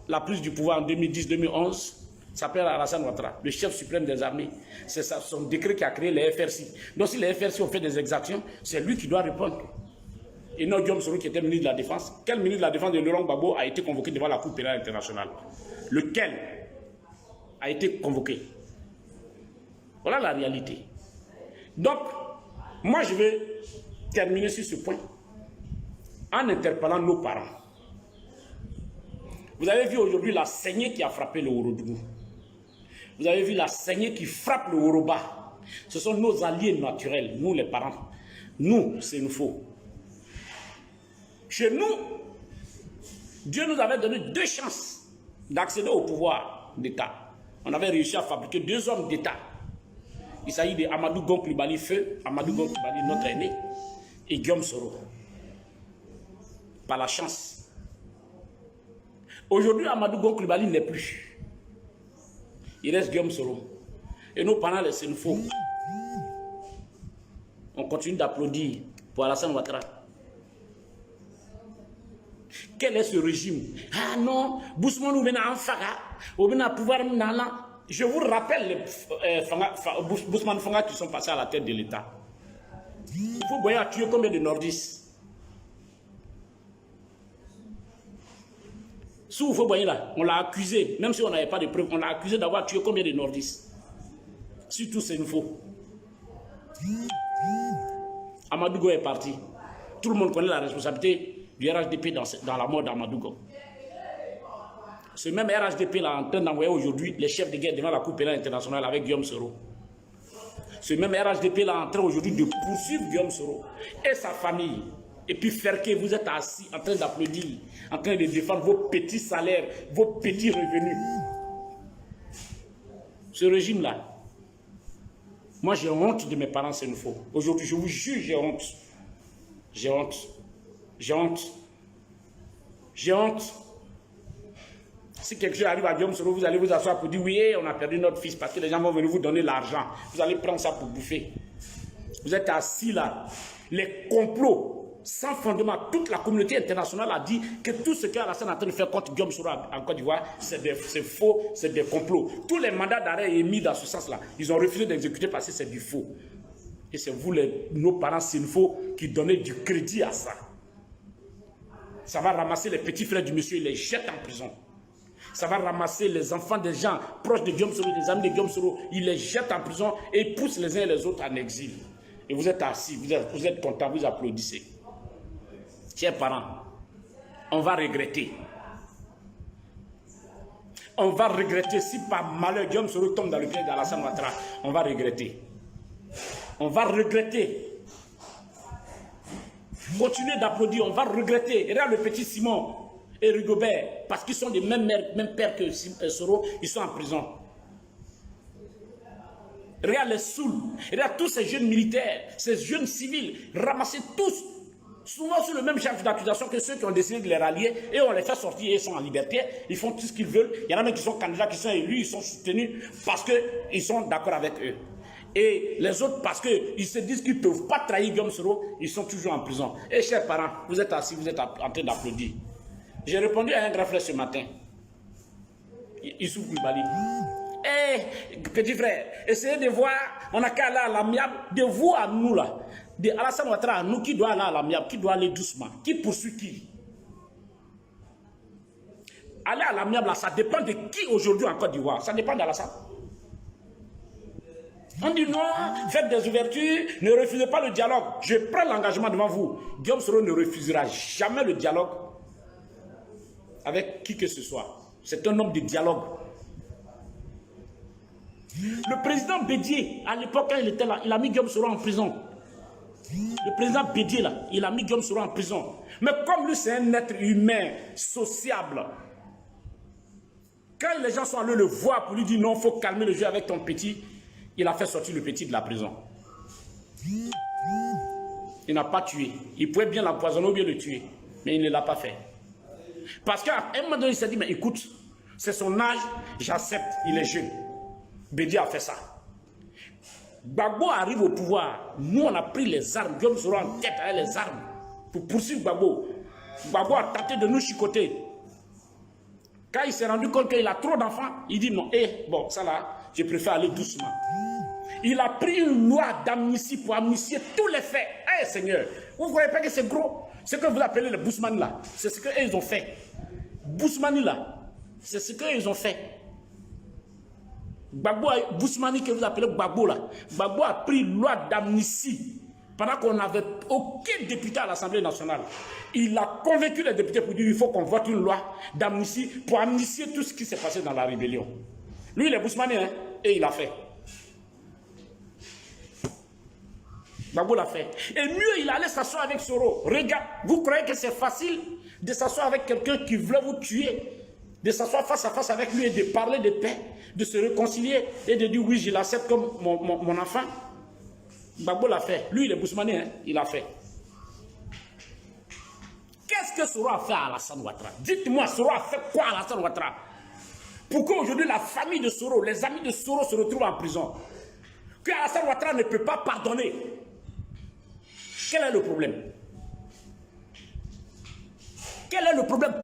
la prise du pouvoir en 2010-2011, s'appelle Alassane Ouattara, le chef suprême des armées. C'est son décret qui a créé les FRC. Donc, si les FRC ont fait des exactions, c'est lui qui doit répondre. Et non Guillaume Soro qui était ministre de la Défense. Quel ministre de la Défense de Laurent Gbagbo a été convoqué devant la Cour pénale internationale? Lequel a été convoqué? Voilà la réalité. Donc, moi je vais terminer sur ce point en interpellant nos parents. Vous avez vu aujourd'hui la saignée qui a frappé le Ourodougou. Vous avez vu la saignée qui frappe le Woroba. Ce sont nos alliés naturels, nous les parents. Nous, c'est nous faux. Chez nous, Dieu nous avait donné 2 chances d'accéder au pouvoir d'État. On avait réussi à fabriquer 2 hommes d'État. Il s'agit de Amadou Gon Coulibaly Feu, Amadou Gon Coulibaly, notre aîné, et Guillaume Soro. Par la chance. Aujourd'hui, Amadou Gon Coulibaly n'est plus. Il reste Guillaume Soro. Et nos parents, c'est nous faux. On continue d'applaudir pour Alassane Ouattara. Quel est ce régime? Ah non, Bousmane ou en Faga, ou bien pouvoir Nana. Je vous rappelle les Bousmane Fanga qui sont passés à la tête de l'État. Il faut voir tuer combien de nordistes? Si vous voyez là, on l'a accusé, même si on n'avait pas de preuves, on l'a accusé d'avoir tué combien de nordistes? Surtout, c'est une faux. Amadougo est parti. Tout le monde connaît la responsabilité du RHDP dans la mort d'Amadougo. Ce même RHDP là en train d'envoyer aujourd'hui les chefs de guerre devant la Cour pénale internationale avec Guillaume Soro. Ce même RHDP là en train aujourd'hui de poursuivre Guillaume Soro et sa famille. Et puis faire que vous êtes assis en train d'applaudir, en train de défendre vos petits salaires, vos petits revenus. Ce régime-là, moi j'ai honte de mes parents, c'est une faux. Aujourd'hui, je vous jure, j'ai honte. J'ai honte. J'ai honte. J'ai honte. Si quelque chose arrive à Guillaume Soro, vous allez vous asseoir pour dire oui, on a perdu notre fils parce que les gens vont venir vous donner l'argent. Vous allez prendre ça pour bouffer. Vous êtes assis là. Les complots sans fondement, toute la communauté internationale a dit que tout ce qu'Alassane est en train de faire contre Guillaume Soro en Côte d'Ivoire, c'est faux, c'est des complots. Tous les mandats d'arrêt émis dans ce sens-là, ils ont refusé d'exécuter parce que c'est du faux. Et c'est vous, nos parents, c'est une faux, qui donnez du crédit à ça. Ça va ramasser les petits frères du monsieur, ils les jettent en prison. Ça va ramasser les enfants des gens proches de Guillaume Soro, des amis de Guillaume Soro, ils les jettent en prison et poussent les uns et les autres en exil. Et vous êtes assis, vous êtes contents, vous applaudissez. Chers parents, on va regretter. On va regretter si par malheur Guillaume Soro tombe dans le pied d'Alassane Ouattara. On va regretter. On va regretter. Continuez d'applaudir, on va regretter. Regarde le petit Simon et Rigobert, parce qu'ils sont des mêmes pères que Soro, ils sont en prison. Regarde les Souls, regarde tous ces jeunes militaires, ces jeunes civils, ramassés tous, souvent sur le même chef d'accusation que ceux qui ont décidé de les rallier, et on les fait sortir et ils sont en liberté, ils font tout ce qu'ils veulent. Il y en a même qui sont candidats, qui sont élus, ils sont soutenus parce qu'ils sont d'accord avec eux. Et les autres, parce qu'ils se disent qu'ils ne peuvent pas trahir Guillaume Soro, ils sont toujours en prison. Et chers parents, vous êtes assis, vous êtes en train d'applaudir. J'ai répondu à un grand frère ce matin, Issou Koulibaly. Eh, petit frère, essayez de voir, on n'a qu'à aller à l'amiable, de vous à nous là, de Alassane Ouattara à nous, qui doit aller à l'amiable, qui doit aller doucement, qui poursuit qui. Aller à l'amiable là, ça dépend de qui aujourd'hui en Côte d'Ivoire, ça dépend d'Alassane. On dit non, faites des ouvertures, ne refusez pas le dialogue. Je prends l'engagement devant vous. Guillaume Soro ne refusera jamais le dialogue avec qui que ce soit. C'est un homme de dialogue. Le président Bédié, à l'époque quand il était là, il a mis Guillaume Soro en prison. Le président Bédié là, il a mis Guillaume Soro en prison. Mais comme lui c'est un être humain, sociable, quand les gens sont allés le voir pour lui dire non, il faut calmer le jeu avec ton petit, il a fait sortir le petit de la prison. Il n'a pas tué. Il pouvait bien l'empoisonner ou bien le tuer, mais il ne l'a pas fait. Parce qu'à un moment donné, il s'est dit, mais écoute, c'est son âge, j'accepte, il est jeune. Bédié a fait ça. Gbagbo arrive au pouvoir. Nous, on a pris les armes. Guillaume Soro en tête avec les armes pour poursuivre Gbagbo. Gbagbo a tenté de nous chicoter. Quand il s'est rendu compte qu'il a trop d'enfants, il dit non, bon, ça là, je préfère aller doucement. Il a pris une loi d'amnistie pour amnistier tous les faits. Seigneur, vous ne voyez pas que c'est gros? Ce que vous appelez les Bousmani là, c'est ce qu'ils ont fait. Bousmani là, c'est ce qu'ils ont fait. Bousmani que vous appelez Gbagbo là, Gbagbo a pris une loi d'amnistie pendant qu'on n'avait aucun député à l'Assemblée nationale. Il a convaincu les députés pour dire qu'il faut qu'on vote une loi d'amnistie pour amnistier tout ce qui s'est passé dans la rébellion. Lui, il est Bousmani, hein, et il l'a fait. Gbagbo l'a fait. Et mieux, il allait s'asseoir avec Soro. Regarde, vous croyez que c'est facile de s'asseoir avec quelqu'un qui voulait vous tuer, de s'asseoir face à face avec lui et de parler de paix, de se réconcilier et de dire oui, je l'accepte comme mon enfant? Gbagbo l'a fait. Lui, il est Bousmani, hein, il l'a fait. Qu'est-ce que Soro a fait à Alassane Ouattara? Dites-moi, Soro a fait quoi à Alassane Ouattara? Pourquoi aujourd'hui la famille de Soro, les amis de Soro se retrouvent en prison? Que Alassane Ouattara ne peut pas pardonner? Quel est le problème? Quel est le problème?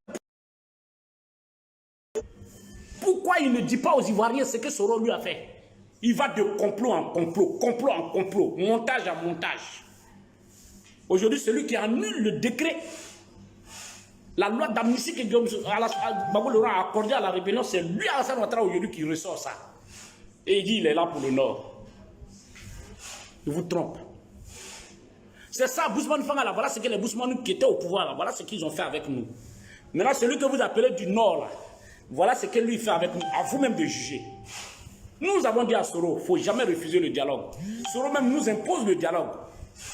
Pourquoi il ne dit pas aux Ivoiriens ce que Soro lui a fait? Il va de complot en complot, complot en complot, montage en montage. Aujourd'hui, celui qui annule le décret, la loi d'amnistie que Gbagbo a accordée à la rébellion, c'est lui, Alassane Ouattara, aujourd'hui qui ressort ça. Et il dit il est là pour le Nord. Il vous trompe. C'est ça, Bousman Fangala. Voilà ce que les Bousman qui étaient au pouvoir, là. Voilà ce qu'ils ont fait avec nous. Maintenant, celui que vous appelez du Nord, là, voilà ce que lui fait avec nous. À vous-même de juger. Nous avons dit à Soro, il ne faut jamais refuser le dialogue. Soro même nous impose le dialogue,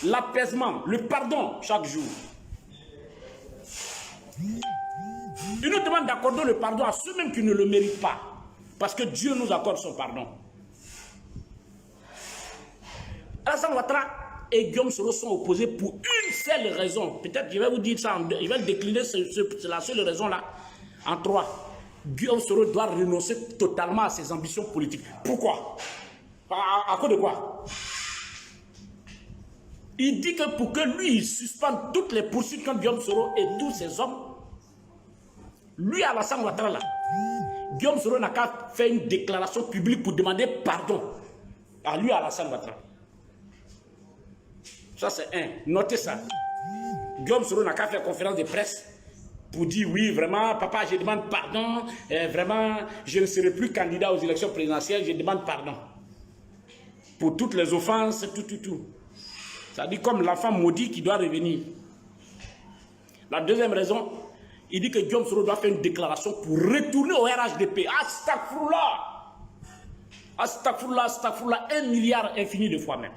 l'apaisement, le pardon chaque jour. Il nous demande d'accorder le pardon à ceux-mêmes qui ne le méritent pas. Parce que Dieu nous accorde son pardon. Alassane Ouattara et Guillaume Soro sont opposés pour une seule raison. Peut-être je vais vous dire ça, je vais décliner la seule raison-là en 3. Guillaume Soro doit renoncer totalement à ses ambitions politiques. Pourquoi? À cause de quoi? Il dit que pour que lui, il suspende toutes les poursuites contre Guillaume Soro et tous ses hommes, lui, Alassane Ouattara, là, Guillaume Soro n'a qu'à faire une déclaration publique pour demander pardon à lui, Alassane Ouattara. Ça, c'est un. Notez ça. Guillaume Soro n'a qu'à faire conférence de presse pour dire oui, vraiment, papa, je demande pardon, vraiment, je ne serai plus candidat aux élections présidentielles, je demande pardon. Pour toutes les offenses, tout. Ça dit comme l'enfant maudit qui doit revenir. La deuxième raison, il dit que Guillaume Soro doit faire une déclaration pour retourner au RHDP. Astaghfirullah! Astaghfirullah, 1 milliard infini de fois même.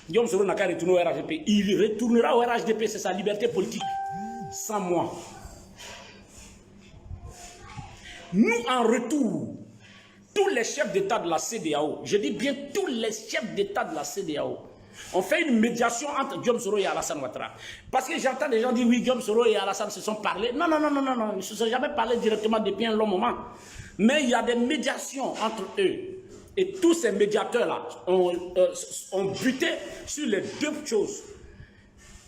Guillaume Soro n'a qu'à retourner au RHDP. Il retournera au RHDP, c'est sa liberté politique. Sans moi. Nous, en retour, tous les chefs d'État de la CEDEAO, je dis bien tous les chefs d'État de la CEDEAO, on fait une médiation entre Guillaume Soro et Alassane Ouattara. Parce que j'entends des gens dire oui, Guillaume Soro et Alassane se sont parlé. Non, ils ne se sont jamais parlé directement depuis un long moment. Mais il y a des médiations entre eux. Et tous ces médiateurs-là ont buté sur les deux choses.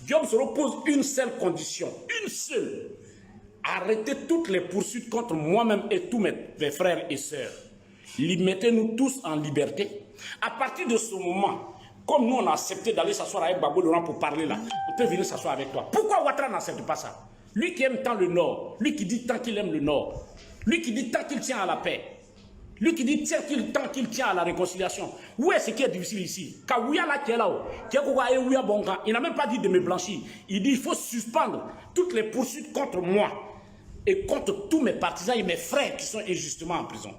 Guillaume Soro pose une seule condition, une seule. Arrêtez toutes les poursuites contre moi-même et tous mes frères et sœurs. Mettez-nous tous en liberté. À partir de ce moment, comme nous on a accepté d'aller s'asseoir avec Babo Laurent pour parler là, on peut venir s'asseoir avec toi. Pourquoi Ouattara n'accepte pas ça? Lui qui aime tant le Nord, lui qui dit tant qu'il aime le Nord, lui qui dit tant qu'il tient à la paix, lui qui dit tant qu'il tient à la réconciliation. Où est ce qui est difficile ici? Il n'a même pas dit de me blanchir. Il dit il faut suspendre toutes les poursuites contre moi et contre tous mes partisans et mes frères qui sont injustement en prison.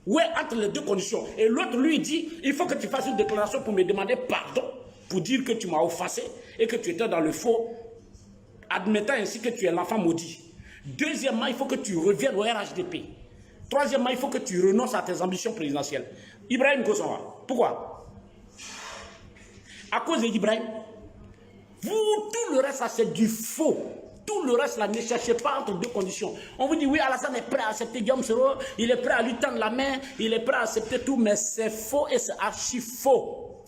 Où est entre les deux conditions? Et l'autre lui dit il faut que tu fasses une déclaration pour me demander pardon, pour dire que tu m'as offensé et que tu étais dans le faux, admettant ainsi que tu es l'enfant maudit. Deuxièmement, il faut que tu reviennes au RHDP. Troisièmement, il faut que tu renonces à tes ambitions présidentielles. Ibrahim Kossova, pourquoi? À cause d'Ibrahim, vous, tout le reste, c'est du faux. Tout le reste, là, ne cherchez pas entre deux conditions. On vous dit, oui, Alassane est prêt à accepter Guillaume Soro, il est prêt à lui tendre la main, il est prêt à accepter tout, mais c'est faux et c'est archi faux.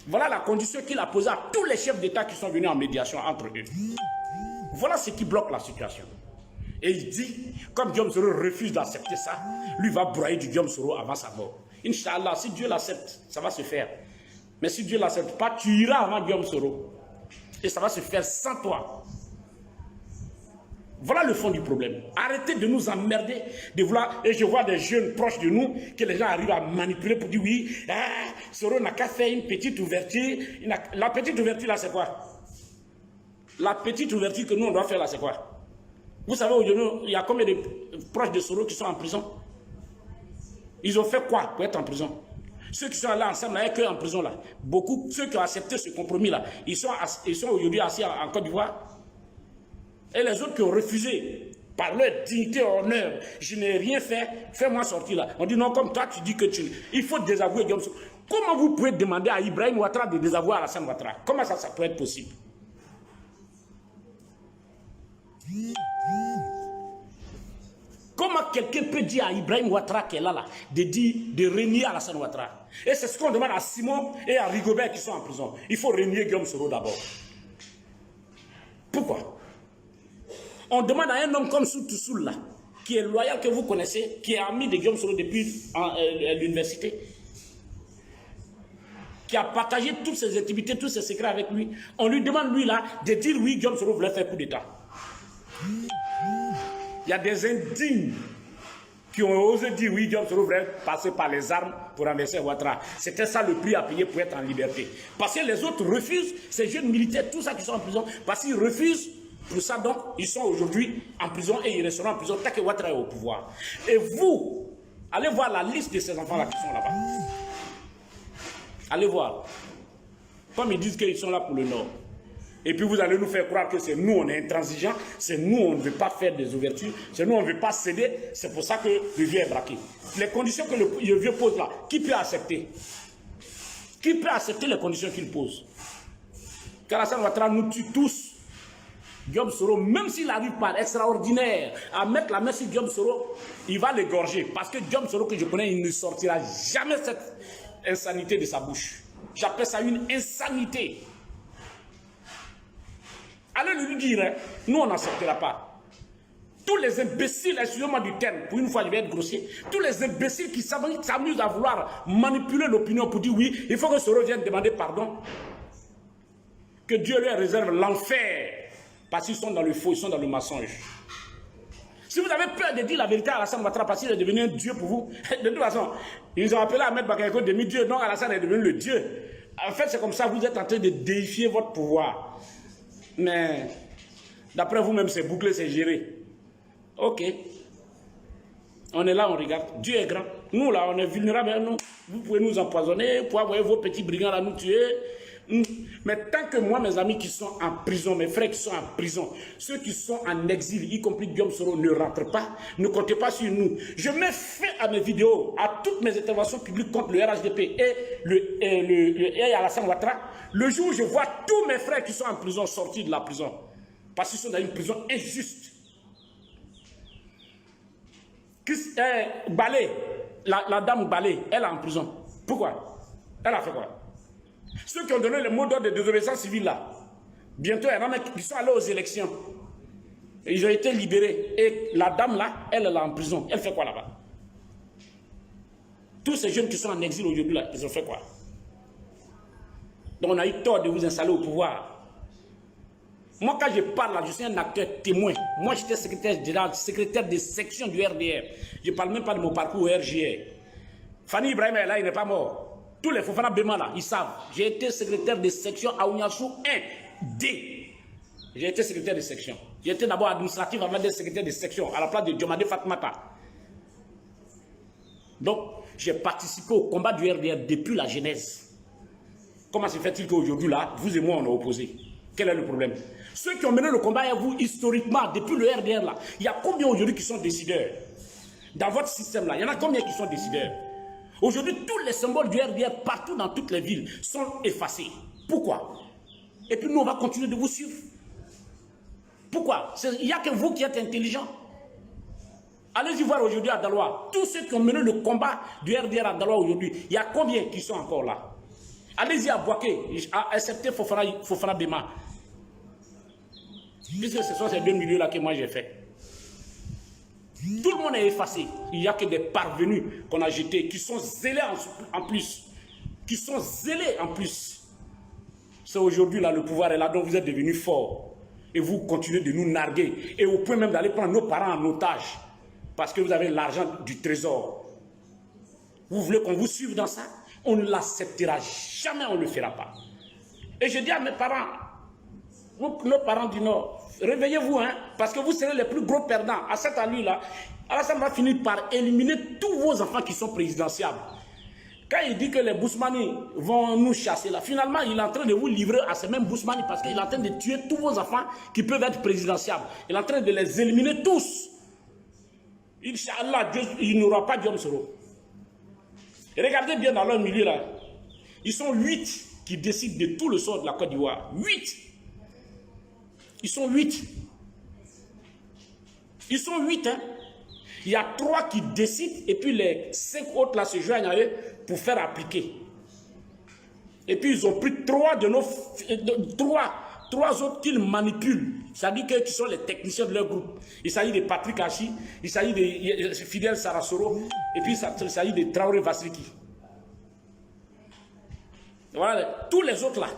Voilà la condition qu'il a posée à tous les chefs d'État qui sont venus en médiation entre eux. Voilà ce qui bloque la situation. Et il dit, comme Guillaume Soro refuse d'accepter ça, lui va broyer du Guillaume Soro avant sa mort. Inch'Allah, si Dieu l'accepte, ça va se faire. Mais si Dieu ne l'accepte pas, tu iras avant Guillaume Soro. Et ça va se faire sans toi. Voilà le fond du problème. Arrêtez de nous emmerder, de vouloir... Et je vois des jeunes proches de nous, que les gens arrivent à manipuler pour dire oui, Soro n'a qu'à faire une petite ouverture. La petite ouverture là, c'est quoi? La petite ouverture que nous, on doit faire là, c'est quoi? Vous savez, aujourd'hui, il y a combien de proches de Soro qui sont en prison? Ils ont fait quoi pour être en prison? Ceux qui sont allés ensemble avec eux en prison là, beaucoup, ceux qui ont accepté ce compromis là, ils sont aujourd'hui assis en Côte d'Ivoire. Et les autres qui ont refusé, par leur dignité, honneur, je n'ai rien fait, fais-moi sortir là. On dit non, comme toi tu dis que il faut désavouer Guillaume Soro. Comment vous pouvez demander à Ibrahim Ouattara de désavouer Alassane Ouattara? Comment ça peut être possible? Comment quelqu'un peut dire à Ibrahim Ouattara qui est là, de renier Alassane Ouattara? Et c'est ce qu'on demande à Simon et à Rigobert qui sont en prison. Il faut renier Guillaume Soro d'abord. Pourquoi? On demande à un homme comme Soul là, qui est loyal, que vous connaissez, qui est ami de Guillaume Soro depuis l'université, qui a partagé toutes ses activités, tous ses secrets avec lui. On lui demande lui là de dire oui, Guillaume Soro voulait faire coup d'État. Il y a des indignes qui ont osé dire oui, Diom Soro voudrait passer par les armes pour renverser Ouattara. C'était ça le prix à payer pour être en liberté. Parce que les autres refusent, ces jeunes militaires, tout ça qui sont en prison, parce qu'ils refusent. Pour ça, donc, ils sont aujourd'hui en prison et ils resteront en prison tant que Ouattara est au pouvoir. Et vous, allez voir la liste de ces enfants-là qui sont là-bas. Allez voir. Comme ils disent qu'ils sont là pour le Nord. Et puis vous allez nous faire croire que c'est nous, on est intransigeants, c'est nous, on ne veut pas faire des ouvertures, c'est nous, on ne veut pas céder, c'est pour ça que le vieux est braqué. Les conditions que le vieux pose là, qui peut accepter? Qui peut accepter les conditions qu'il pose? Alassane Ouattara nous tue tous. Diom Soro, même s'il arrive par extraordinaire à mettre la main sur Diom Soro, il va l'égorger. Parce que Diom Soro que je connais, il ne sortira jamais cette insanité de sa bouche. J'appelle ça une insanité. Allez lui dire, hein, nous on n'en sortira pas. Tous les imbéciles, excusez-moi du terme, pour une fois je vais être grossier, tous les imbéciles qui s'amusent à vouloir manipuler l'opinion pour dire oui, il faut que Soro vienne demander pardon. Que Dieu leur réserve l'enfer. Parce qu'ils sont dans le faux, ils sont dans le mensonge. Si vous avez peur de dire la vérité à Alassane Ouattara parce qu'il est devenu un dieu pour vous, de toute façon, ils ont appelé Ahmed Bakayoko demi-dieu, donc Alassane est devenu le dieu. En fait, c'est comme ça, vous êtes en train de déifier votre pouvoir. Mais, d'après vous-même, c'est bouclé, c'est géré. Ok. On est là, on regarde. Dieu est grand. Nous, là, on est vulnérables. Nous, vous pouvez nous empoisonner, vous pouvez envoyer vos petits brigands là nous tuer. Mais tant que moi, mes amis qui sont en prison, mes frères qui sont en prison, ceux qui sont en exil, y compris Diom Soro, ne rentrent pas, ne comptez pas sur nous. Je mets fin à mes vidéos, à toutes mes interventions publiques contre le RHDP et Alassane Ouattara, le jour où je vois tous mes frères qui sont en prison sortir de la prison, parce qu'ils sont dans une prison injuste. Balé, la dame Balé, elle est en prison. Pourquoi? Elle a fait quoi? Ceux qui ont donné le mot d'ordre de désobéissance civile là, bientôt il y en a qui sont allés aux élections. Et ils ont été libérés. Et la dame là, elle est là en prison. Elle fait quoi là-bas? Tous ces jeunes qui sont en exil aujourd'hui là, ils ont fait quoi? Donc on a eu tort de vous installer au pouvoir. Moi quand je parle là, je suis un acteur témoin. Moi j'étais secrétaire général, secrétaire de section du RDR. Je ne parle même pas de mon parcours au RGR. Fanny Ibrahim est là, il n'est pas mort. Tous les Fofana Bema là, ils savent. J'ai été secrétaire de section à Ouniassou 1D. J'ai été secrétaire de section. J'ai été d'abord administratif avant d'être secrétaire de section à la place de Diomade Fatmata. Donc, j'ai participé au combat du RDR depuis la genèse. Comment se fait-il qu'aujourd'hui là, vous et moi on est opposés? Quel est le problème? Ceux qui ont mené le combat, vous, historiquement, depuis le RDR là, il y a combien aujourd'hui qui sont décideurs? Dans votre système là, il y en a combien qui sont décideurs? Aujourd'hui, tous les symboles du RDR partout dans toutes les villes sont effacés. Pourquoi? Et puis nous, on va continuer de vous suivre. Pourquoi? Il n'y a que vous qui êtes intelligent. Allez-y voir aujourd'hui à Daloa. Tous ceux qui ont mené le combat du RDR à Daloa aujourd'hui, il y a combien qui sont encore là? Allez-y à Boaké, excepté Fofana Bema. Puisque ce sont ces deux milieux-là que moi j'ai fait. Tout le monde est effacé. Il n'y a que des parvenus qu'on a jetés, qui sont zélés en plus. Qui sont zélés en plus. C'est aujourd'hui là, le pouvoir est là, donc vous êtes devenus forts. Et vous continuez de nous narguer. Et au point même d'aller prendre nos parents en otage. Parce que vous avez l'argent du trésor. Vous voulez qu'on vous suive dans ça? On ne l'acceptera jamais, on ne le fera pas. Et je dis à mes parents, nos parents du Nord, réveillez-vous, hein, parce que vous serez les plus gros perdants. À cette année-là, Alassane va finir par éliminer tous vos enfants qui sont présidentiables. Quand il dit que les Bousmani vont nous chasser là, finalement, il est en train de vous livrer à ces mêmes Bousmani parce qu'il est en train de tuer tous vos enfants qui peuvent être présidentiables. Il est en train de les éliminer tous. Inch'Allah, il n'aura pas Diom Soro. Et regardez bien dans leur milieu là, ils sont 8 qui décident de tout le sort de la Côte d'Ivoire. 8. Ils sont 8. Ils sont 8, hein. Il y a 3 qui décident et puis les 5 autres là se joignent à eux pour faire appliquer. Et puis ils ont pris 3 de nos... 3 autres qu'ils manipulent. C'est-à-dire qu'ils sont les techniciens de leur groupe. Il s'agit de Patrick Hachi, il s'agit de Fidel Sarasoro, et puis il s'agit de Traoré Vasiliki. Voilà, tous les autres là,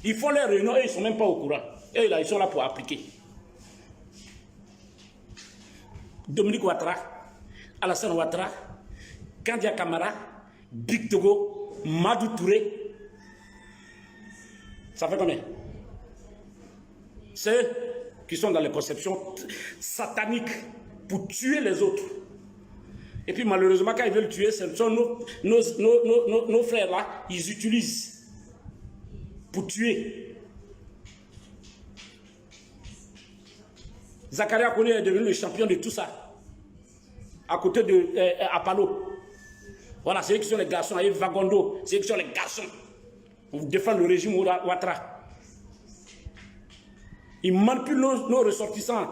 ils font leurs réunions et ils ne sont même pas au courant. Et là, ils sont là pour appliquer. Dominique Ouattara, Alassane Ouattara, Kandia Kamara, Big Togo, Madou Touré. Ça fait combien? C'est eux qui sont dans les conceptions sataniques pour tuer les autres. Et puis malheureusement, quand ils veulent tuer, ce sont nos frères là, ils utilisent pour tuer. Zakaria Kone est devenu le champion de tout ça. À côté de Apalo. Voilà, c'est eux qui sont les garçons. Et Vagondo, c'est eux qui sont les garçons. On défend le régime Ouattara. Ils manipulent nos ressortissants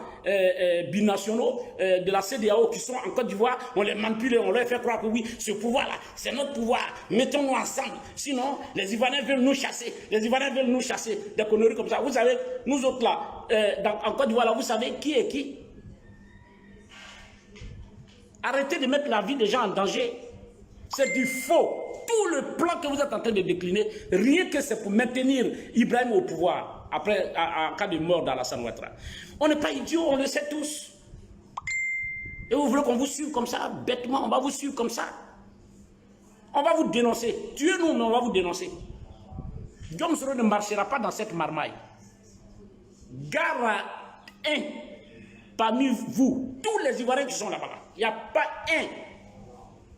binationaux de la CEDEAO qui sont en Côte d'Ivoire. On les manipule, on leur fait croire que oui, ce pouvoir-là, c'est notre pouvoir. Mettons-nous ensemble. Sinon, les Ivoiriens veulent nous chasser. Les Ivoiriens veulent nous chasser. Des conneries comme ça. Vous savez, nous autres là, en Côte d'Ivoire, là, vous savez qui est qui? Arrêtez de mettre la vie des gens en danger. C'est du faux. Tout le plan que vous êtes en train de décliner, rien que c'est pour maintenir Ibrahim au pouvoir, après, en cas de mort d'Alassane Ouattara. On n'est pas idiots, on le sait tous. Et vous voulez qu'on vous suive comme ça, bêtement, on va vous suivre comme ça. On va vous dénoncer. Tuez-nous, mais on va vous dénoncer. Guillaume Soro ne marchera pas dans cette marmaille. Gare à un parmi vous, tous les Ivoiriens qui sont là-bas. Il n'y a pas un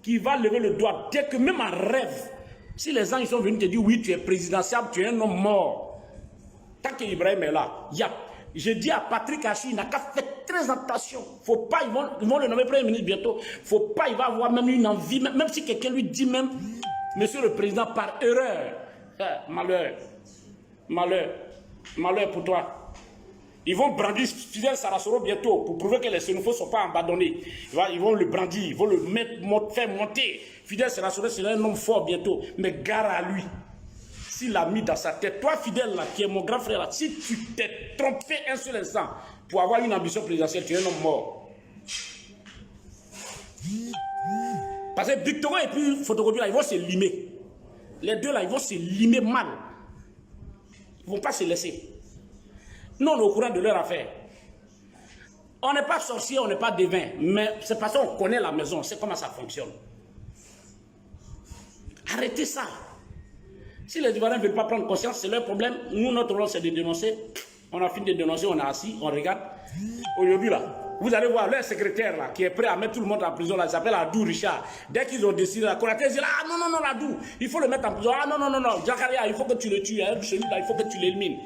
qui va lever le doigt, dès que même en rêve, si les gens ils sont venus te dire oui, tu es présidentiable, tu es un homme mort. Tant qu'Ibrahim est là, je dis à Patrick Hachi, il n'a qu'à faire très attention. Faut pas, ils vont le nommer Premier ministre bientôt. Faut pas, il va avoir même une envie, même si quelqu'un lui dit même, Monsieur le Président, par erreur, malheur, malheur, malheur pour toi. Ils vont brandir Fidel Sarasoro bientôt pour prouver que les Sénéfaux ne sont pas abandonnés. Ils vont le brandir, ils vont le faire monter. Fidel Sarasoro sera un homme fort bientôt, mais gare à lui. S'il a mis dans sa tête, toi Fidel là, qui est mon grand frère là, si tu t'es trompé un seul instant pour avoir une ambition présidentielle, tu es un homme mort. Parce que Victor et puis Photocopie là, ils vont se limer. Les deux là, ils vont se limer mal. Ils ne vont pas se laisser. Nous, on est au courant de leur affaire. On n'est pas sorcier, on n'est pas devin, mais c'est parce qu'on connaît la maison, c'est comment ça fonctionne. Arrêtez ça. Si les Ivoiriens ne veulent pas prendre conscience, c'est leur problème. Nous, notre rôle, c'est de dénoncer. On a fini de dénoncer, on est assis, on regarde. Aujourd'hui, là, vous allez voir leur secrétaire, là, qui est prêt à mettre tout le monde en prison, là, il s'appelle Adou Richard. Dès qu'ils ont décidé, la Konaté dit, ah non, non, non, Adou, il faut le mettre en prison. Ah non, non, non, non, Jakaria, il faut que tu le tues. Hein, celui-là, il faut que tu l'élimines.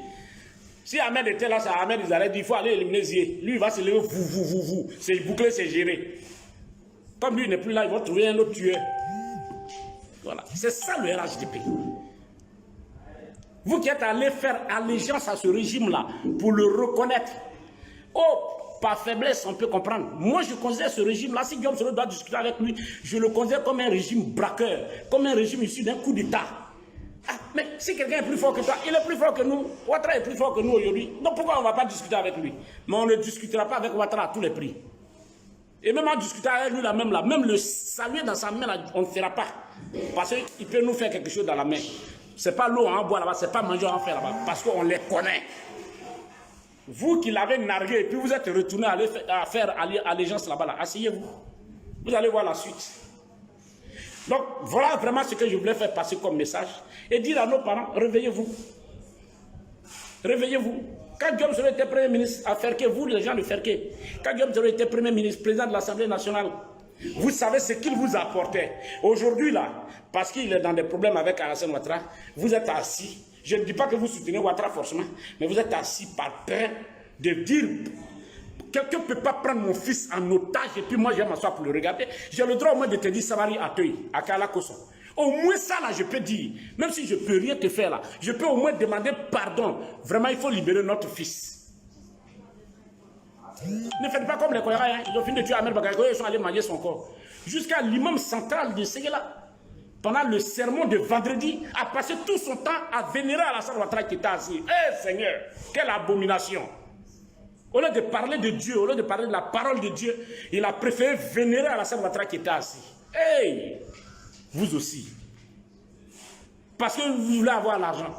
Si Ahmed était là, ça Ahmed, ils allaient dire, il faut aller éliminer Zié. Lui, il va se lever, vous. C'est bouclé, c'est géré. Comme lui n'est plus là, ils vont trouver un autre tueur. Voilà. C'est ça le RHDP. Vous qui êtes allés faire allégeance à ce régime-là, pour le reconnaître. Oh, par faiblesse, on peut comprendre. Moi, je considère ce régime-là, si Guillaume Soro doit discuter avec lui, je le considère comme un régime braqueur, comme un régime issu d'un coup d'État. Ah, mais si quelqu'un est plus fort que toi, il est plus fort que nous. Ouattara est plus fort que nous aujourd'hui. Donc pourquoi on ne va pas discuter avec lui? Mais on ne discutera pas avec Ouattara à tous les prix. Et même en discutant avec lui, même le saluer dans sa main, là, on ne fera pas. Parce qu'il peut nous faire quelque chose dans la main. Ce n'est pas l'eau à en boire là-bas, ce n'est pas manger à en faire là-bas. Parce qu'on les connaît. Vous qui l'avez nargué et puis vous êtes retourné à faire allégeance là-bas, là, asseyez-vous. Vous allez voir la suite. Donc, voilà vraiment ce que je voulais faire passer comme message. Et dire à nos parents, réveillez-vous. Réveillez-vous. Quand Guillaume Soro était Premier ministre à Ferké, vous les gens de Ferké, quand Guillaume Soro était Premier ministre, président de l'Assemblée nationale, vous savez ce qu'il vous apportait. Aujourd'hui là, parce qu'il est dans des problèmes avec Alassane Ouattara, vous êtes assis. Je ne dis pas que vous soutenez Ouattara forcément, mais vous êtes assis par peur de dire... Quelqu'un ne peut pas prendre mon fils en otage et puis moi je vais m'asseoir pour le regarder. J'ai le droit au moins de te dire Savary Atoy, à Kalakoso. Au moins ça là je peux dire, même si je ne peux rien te faire là, je peux au moins demander pardon. Vraiment il faut libérer notre fils. Ne faites pas comme les Koyara, hein. Ils ont fini de tuer Ahmed Bagago, ils sont allés manger son corps. Jusqu'à l'imam central de Séguéla, pendant le sermon de vendredi, a passé tout son temps à vénérer Alassane Ouattara qui était assis. Eh Seigneur, quelle abomination! Au lieu de parler de Dieu, au lieu de parler de la parole de Dieu, il a préféré vénérer Alassane Ouattara qui était assis. Hey! Vous aussi. Parce que vous voulez avoir l'argent.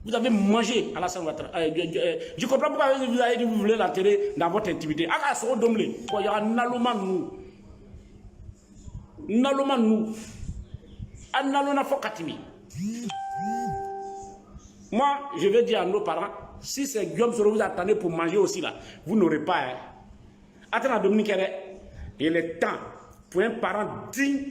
Vous avez mangé Alassane Ouattara. Je comprends pourquoi vous avez dit que vous voulez l'enterrer dans votre intimité. Ah, ça va domler. Il y aura un allemand nous. Naloma nous. Analona Fokatimi. Moi, je vais dire à nos parents, si c'est Guillaume Soro vous attendez pour manger aussi là, vous n'aurez pas. Hein. Attends, Dominique, il est temps pour un parent digne,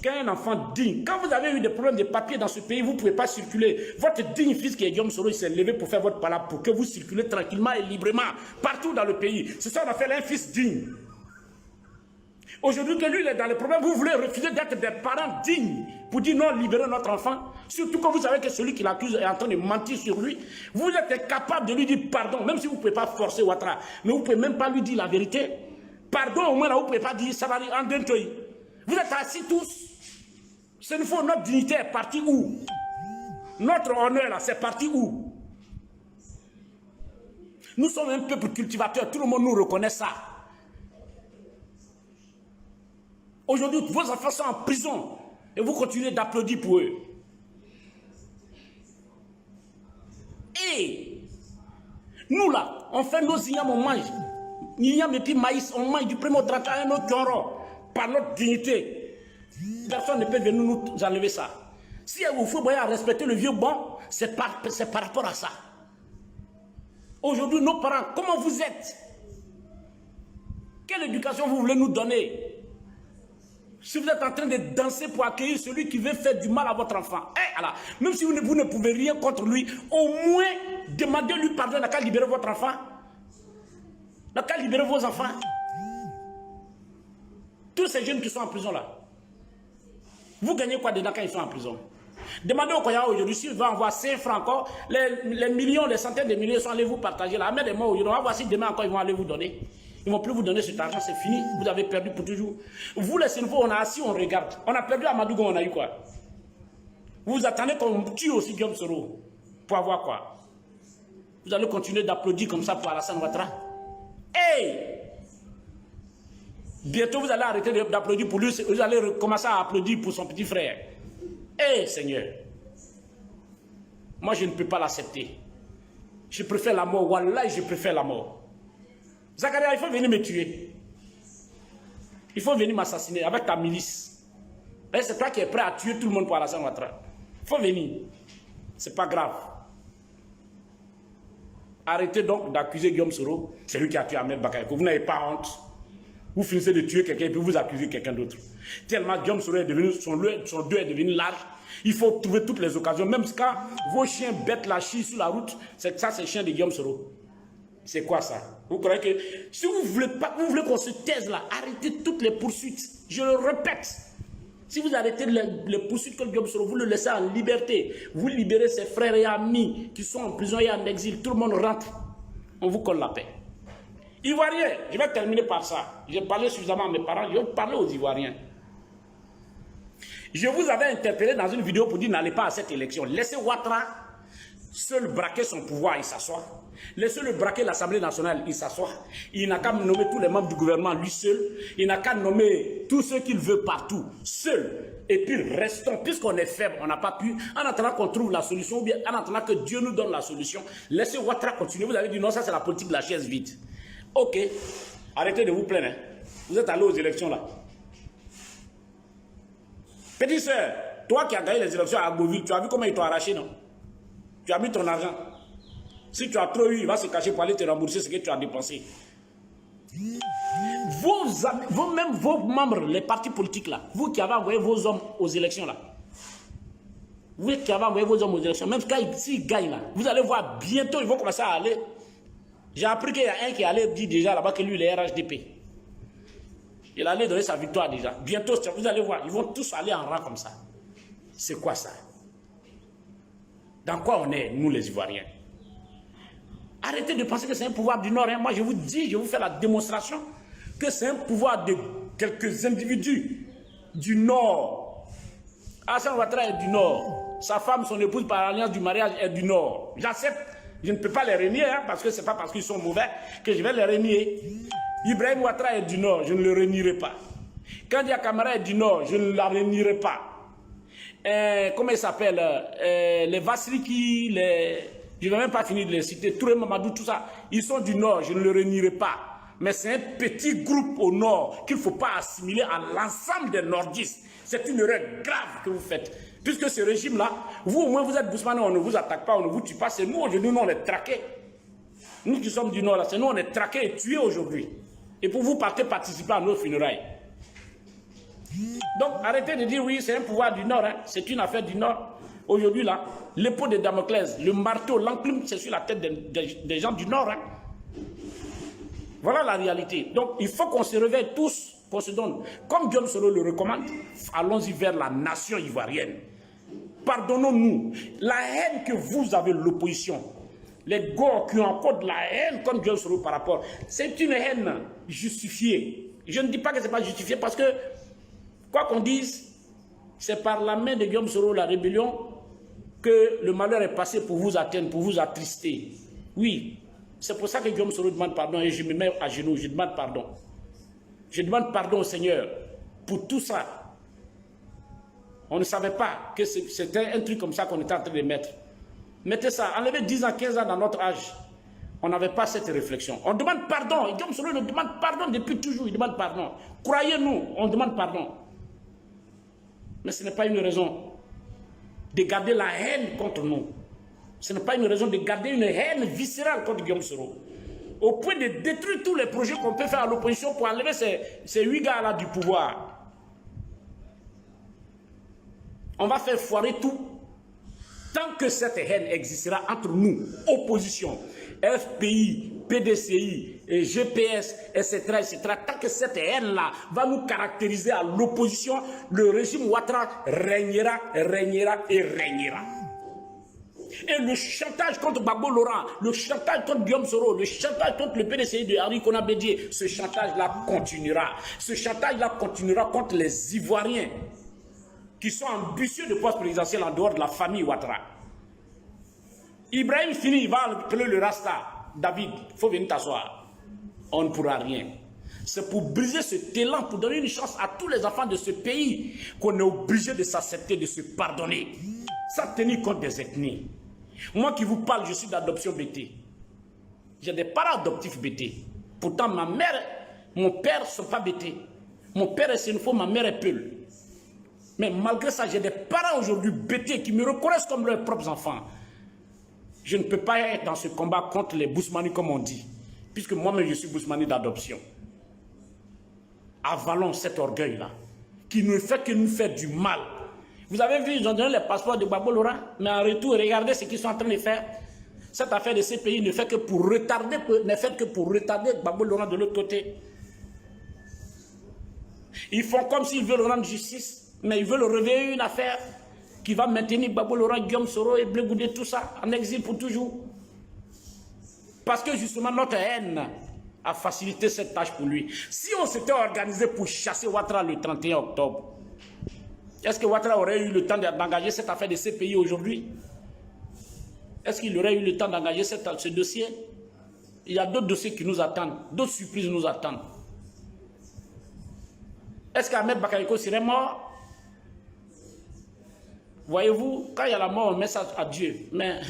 qu'un enfant digne. Quand vous avez eu des problèmes de papier dans ce pays, vous ne pouvez pas circuler. Votre digne fils qui est Guillaume Soro, il s'est levé pour faire votre palabre, pour que vous circulez tranquillement et librement partout dans le pays. C'est ça qu'on appelle un fils digne. Aujourd'hui que lui il est dans les problèmes, vous voulez refuser d'être des parents dignes pour dire non, libérez notre enfant. Surtout quand vous savez que celui qui l'accuse est en train de mentir sur lui. Vous êtes incapable de lui dire pardon, même si vous ne pouvez pas forcer Ouattara. Mais vous ne pouvez même pas lui dire la vérité. Pardon, au moins là, vous ne pouvez pas dire ça va aller en dentoy. Vous êtes assis tous. Ce ne faut notre dignité est partie où? Notre honneur là, c'est parti où? Nous sommes un peuple cultivateur, tout le monde nous reconnaît ça. Aujourd'hui, vos enfants sont en prison et vous continuez d'applaudir pour eux. Et nous là, on fait nos ignames, on mange. Igname et puis maïs, on mange du premier au 31 autre genre, par notre dignité. Personne ne peut venir nous enlever ça. Si vous faut respecter le vieux bon, c'est par rapport à ça. Aujourd'hui, nos parents, comment vous êtes? Quelle éducation vous voulez nous donner? Si vous êtes en train de danser pour accueillir celui qui veut faire du mal à votre enfant, alors, même si vous ne pouvez rien contre lui, au moins demandez-lui pardon, n'a qu'à libérer votre enfant. N'a qu'à libérer vos enfants. Tous ces jeunes qui sont en prison là, vous gagnez quoi dedans quand ils sont en prison? Demandez au Koya aujourd'hui s'il va envoyer 5 francs encore, les millions, les centaines de milliers sont allés vous partager là. Ahmed et moi aujourd'hui, on va voir si demain encore ils vont aller vous donner. Ils ne vont plus vous donner cet argent, c'est fini. Vous avez perdu pour toujours. Vous, les Sénégalais, on a assis, on regarde. On a perdu à Madougo, on a eu quoi? Vous attendez qu'on tue aussi Guillaume Soro. Pour avoir quoi? Vous allez continuer d'applaudir comme ça pour Alassane Ouattara. Hey! Bientôt, vous allez arrêter d'applaudir pour lui. Vous allez commencer à applaudir pour son petit frère. Hey, Seigneur! Moi, je ne peux pas l'accepter. Je préfère la mort. Wallah, je préfère la mort. Zakaria, il faut venir me tuer. Il faut venir m'assassiner avec ta milice. C'est toi qui es prêt à tuer tout le monde pour Alassane Ouattara. Il faut venir. C'est pas grave. Arrêtez donc d'accuser Guillaume Soro. C'est lui qui a tué Ahmed Bakayoko. Vous n'avez pas honte. Vous finissez de tuer quelqu'un et puis vous accusez quelqu'un d'autre. Tellement Guillaume Soro est devenu, son deux est devenu large. Il faut trouver toutes les occasions. Même quand vos chiens bêtent la chie sur la route, ça c'est le chien de Guillaume Soro. C'est quoi ça? Vous croyez que si vous voulez qu'on se taise là, arrêtez toutes les poursuites. Je le répète. Si vous arrêtez les poursuites que Guillaume Soro, vous le laissez en liberté. Vous libérez ses frères et amis qui sont en prison et en exil. Tout le monde rentre. On vous colle la paix. Ivoiriens, je vais terminer par ça. J'ai parlé suffisamment à mes parents, je vais parler aux Ivoiriens. Je vous avais interpellé dans une vidéo pour dire n'allez pas à cette élection. Laissez Ouattara seul braquer son pouvoir, il s'assoit. Laissez-le braquer l'Assemblée nationale, il s'assoit. Il n'a qu'à nommer tous les membres du gouvernement, lui seul. Il n'a qu'à nommer tous ceux qu'il veut partout, seul. Et puis restons, puisqu'on est faible, on n'a pas pu, en attendant qu'on trouve la solution, ou bien en attendant que Dieu nous donne la solution, laissez Ouattara continuer. Vous avez dit non, ça c'est la politique de la chaise vide. Ok, arrêtez de vous plaindre. Hein. Vous êtes allé aux élections là. Petite soeur, toi qui as gagné les élections à Agoville, tu as vu comment ils t'ont arraché, non? Tu as mis ton argent. Si tu as trop eu, il va se cacher pour aller te rembourser ce que tu as dépensé. Vos membres, les partis politiques là, vous qui avez envoyé vos hommes aux élections là, vous qui avez envoyé vos hommes aux élections, même s'ils gagnent là, vous allez voir bientôt, ils vont commencer à aller. J'ai appris qu'il y a un qui allait dire déjà là-bas que lui, il est RHDP. Il allait donner sa victoire déjà. Bientôt, vous allez voir, ils vont tous aller en rang comme ça. C'est quoi ça? Dans quoi on est, nous les Ivoiriens? Arrêtez de penser que c'est un pouvoir du Nord. Hein. Moi, je vous dis, je vous fais la démonstration que c'est un pouvoir de quelques individus du Nord. Alassane Ouattara est du Nord. Sa femme, son épouse par alliance du mariage est du Nord. J'accepte. Je ne peux pas les renier, hein, parce que ce n'est pas parce qu'ils sont mauvais que je vais les renier. Ibrahim Ouattara est du Nord, je ne le renierai pas. Kandia Camara est du Nord, je ne la renierai pas. Comment il s'appelle les Vassriki, je ne vais même pas finir de les citer. Touré Mamadou, tout ça, ils sont du Nord, je ne le renierai pas. Mais c'est un petit groupe au nord qu'il ne faut pas assimiler à l'ensemble des nordistes. C'est une erreur grave que vous faites. Puisque ce régime-là, vous au moins vous êtes Bousmane, on ne vous attaque pas, on ne vous tue pas. C'est nous aujourd'hui, nous on est traqués. Nous qui sommes du nord, là, c'est nous on est traqués et tués aujourd'hui. Et pour vous participer à nos funérailles. Donc arrêtez de dire oui, c'est un pouvoir du nord, hein. C'est une affaire du nord. Aujourd'hui là, l'épée de Damoclès, le marteau, l'enclume, c'est sur la tête des gens du nord. Hein. Voilà la réalité. Donc il faut qu'on se réveille tous, qu'on se donne. Comme Guillaume Soro le recommande, allons-y vers la nation ivoirienne. Pardonnons-nous. La haine que vous avez de l'opposition, les gars qui ont encore de la haine comme Guillaume Soro par rapport, c'est une haine justifiée. Je ne dis pas que ce n'est pas justifié parce que, quoi qu'on dise, c'est par la main de Guillaume Soro, la rébellion, que le malheur est passé pour vous atteindre, pour vous attrister. Oui, c'est pour ça que Guillaume Soro demande pardon et je me mets à genoux, je demande pardon. Je demande pardon au Seigneur pour tout ça. On ne savait pas que c'était un truc comme ça qu'on était en train de mettre. Mettez ça, enlevez 10 ans, 15 ans dans notre âge. On n'avait pas cette réflexion. On demande pardon. Et Guillaume Soro nous demande pardon depuis toujours. Il demande pardon. Croyez-nous, on demande pardon. Mais ce n'est pas une raison de garder la haine contre nous. Ce n'est pas une raison de garder une haine viscérale contre Guillaume Soro. Au point de détruire tous les projets qu'on peut faire à l'opposition pour enlever ces 8 gars-là du pouvoir. On va faire foirer tout. Tant que cette haine existera entre nous, opposition, FPI, PDCI, et GPS, etc., tant que cette haine-là va nous caractériser à l'opposition, le régime Ouattara régnera, régnera et régnera. Et le chantage contre Gbagbo Laurent, le chantage contre Guillaume Soro, le chantage contre le PDCI de Henri Konan Bédié, ce chantage-là continuera. Ce chantage-là continuera contre les Ivoiriens qui sont ambitieux de poste présidentiel en dehors de la famille Ouattara. Ibrahim Fini, il va appeler le Rasta. David, il faut venir t'asseoir. On ne pourra rien. C'est pour briser cet élan, pour donner une chance à tous les enfants de ce pays qu'on est obligé de s'accepter, de se pardonner. Sans tenir compte des ethnies. Moi qui vous parle, je suis d'adoption BT. J'ai des parents adoptifs BT. Pourtant, ma mère, mon père ne sont pas BT. Mon père est Sénéfo, ma mère est Peul. Mais malgré ça, j'ai des parents aujourd'hui BT qui me reconnaissent comme leurs propres enfants. Je ne peux pas être dans ce combat contre les Bousmani comme on dit. Puisque moi-même je suis Bousmani d'adoption. Avalons cet orgueil-là. Qui ne fait que nous faire du mal. Vous avez vu, ils ont donné les passeports de Gbagbo Laurent. Mais en retour, regardez ce qu'ils sont en train de faire. Cette affaire de ces pays ne fait que pour retarder Gbagbo Laurent de l'autre côté. Ils font comme s'ils veulent rendre justice. Mais ils veulent réveiller une affaire qui va maintenir Gbagbo Laurent, Guillaume Soro et Blé Goudé, tout ça, en exil pour toujours. Parce que justement, notre haine a facilité cette tâche pour lui. Si on s'était organisé pour chasser Ouattara le 31 octobre, est-ce que Ouattara aurait eu le temps d'engager cette affaire de ces pays aujourd'hui? Est-ce qu'il aurait eu le temps d'engager ce dossier? Il y a d'autres dossiers qui nous attendent, d'autres surprises nous attendent. Est-ce qu'Ahmed Bakayoko serait mort? Voyez-vous, quand il y a la mort, on met ça à Dieu. Mais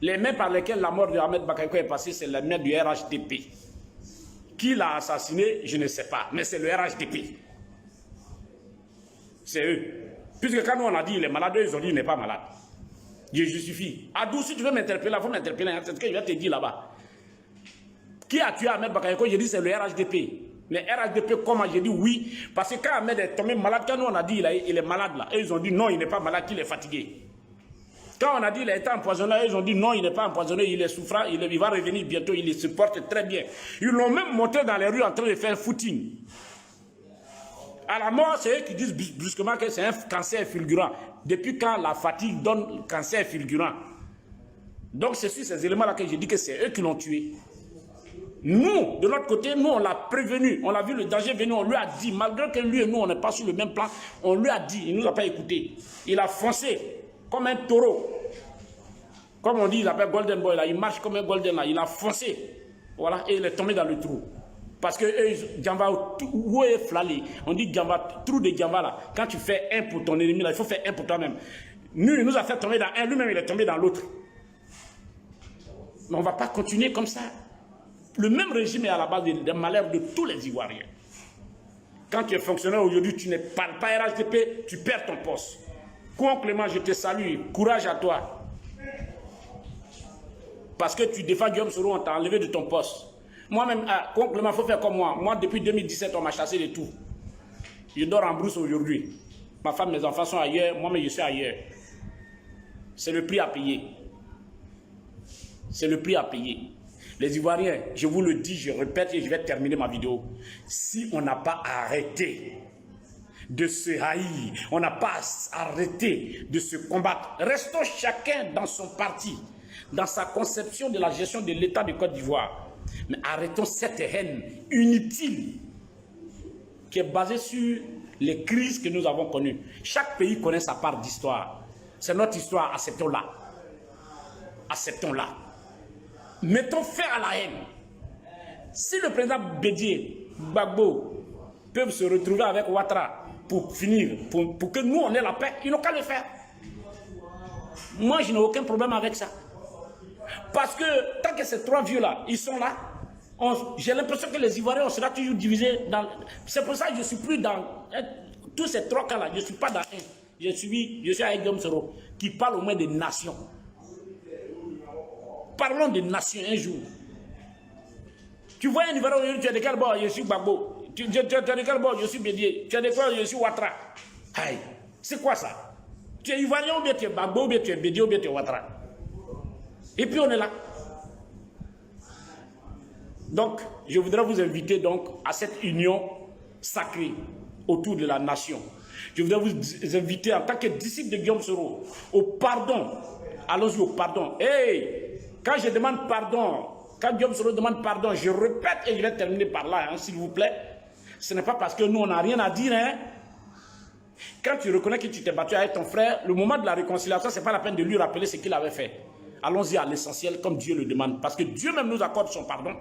les mains par lesquelles la mort de Ahmed Bakayoko est passée, c'est les mains du RHDP. Qui l'a assassiné, je ne sais pas. Mais c'est le RHDP. C'est eux. Puisque quand nous on a dit il est malade, eux ils ont dit il n'est pas malade. Je justifie. Adou, si tu veux m'interpeller, il faut m'interpeller. C'est ce que je vais te dire là-bas. Qui a tué Ahmed Bakayoko? J'ai dit c'est le RHDP. Mais RHDP, comment? J'ai dit oui. Parce que quand Ahmed est tombé malade, quand nous on a dit il est malade là, et ils ont dit non, il n'est pas malade, il est fatigué. Quand on a dit il a été empoisonné, ils ont dit non, il n'est pas empoisonné, il est souffrant, il va revenir bientôt, il se porte très bien. Ils l'ont même monté dans les rues en train de faire footing. À la mort, c'est eux qui disent brusquement que c'est un cancer fulgurant. Depuis quand la fatigue donne cancer fulgurant? Donc c'est sur ces éléments-là que j'ai dit que c'est eux qui l'ont tué. Nous, de notre côté, nous on l'a prévenu, on l'a vu le danger venir, on lui a dit, malgré que lui et nous on n'est pas sur le même plan, on lui a dit, il ne nous a pas écouté. Il a foncé comme un taureau. Comme on dit, il appelle Golden Boy, là, il marche comme un Golden, là, il a foncé. Voilà, et il est tombé dans le trou. Parce que Djamba, où est Flali? On dit Djamba, trou de Djamba là. Quand tu fais un pour ton ennemi là, il faut faire un pour toi-même. Nous, il nous a fait tomber dans un, lui-même il est tombé dans l'autre. Mais on ne va pas continuer comme ça. Le même régime est à la base des malheurs de tous les Ivoiriens. Quand tu es fonctionnaire aujourd'hui, tu ne parles pas RHDP, tu perds ton poste. Kouan Clément, je te salue. Courage à toi. Parce que tu défends Guillaume Soro, on t'a enlevé de ton poste. Moi-même, Kouan Clément, il faut faire comme moi. Moi, depuis 2017, on m'a chassé de tout. Je dors en brousse aujourd'hui. Ma femme, mes enfants sont ailleurs, moi-même, je suis ailleurs. C'est le prix à payer. C'est le prix à payer. Les Ivoiriens, je vous le dis, je répète et je vais terminer ma vidéo. Si on n'a pas arrêté de se haïr, on n'a pas arrêté de se combattre, restons chacun dans son parti, dans sa conception de la gestion de l'État de Côte d'Ivoire. Mais arrêtons cette haine inutile qui est basée sur les crises que nous avons connues. Chaque pays connaît sa part d'histoire. C'est notre histoire, acceptons-la. Acceptons-la. Mettons fin à la haine. Si le président Bédié, Gbagbo, peuvent se retrouver avec Ouattara pour finir, pour que nous on ait la paix, ils n'ont qu'à le faire. Moi, je n'ai aucun problème avec ça. Parce que tant que ces trois vieux-là, ils sont là, j'ai l'impression que les Ivoiriens, on sera toujours divisés. C'est pour ça que je ne suis plus dans tous ces trois cas-là. Je ne suis pas dans un. Je suis avec Guillaume Soro, qui parle au moins des nations. Parlons des nations un jour. Tu vois un Ivoirien aujourd'hui, tu es de quel bord? Je suis Gbagbo. Tu es de quel bord? Je suis Bédié. Tu es de quoi? Je suis Ouattara. Aïe, c'est quoi ça? Tu es Ivoirien ou bien tu es Gbagbo, ou bien tu es Bédié, ou bien tu es Ouattara. Et puis on est là. Donc, je voudrais vous inviter donc à cette union sacrée autour de la nation. Je voudrais vous inviter en tant que disciple de Guillaume Soro au pardon. Allons-y au pardon. Hey, quand je demande pardon, quand Guillaume Soro demande pardon, je répète et je vais terminer par là, hein, s'il vous plaît. Ce n'est pas parce que nous, on n'a rien à dire. Hein. Quand tu reconnais que tu t'es battu avec ton frère, le moment de la réconciliation, ce n'est pas la peine de lui rappeler ce qu'il avait fait. Allons-y à l'essentiel comme Dieu le demande. Parce que Dieu même nous accorde son pardon.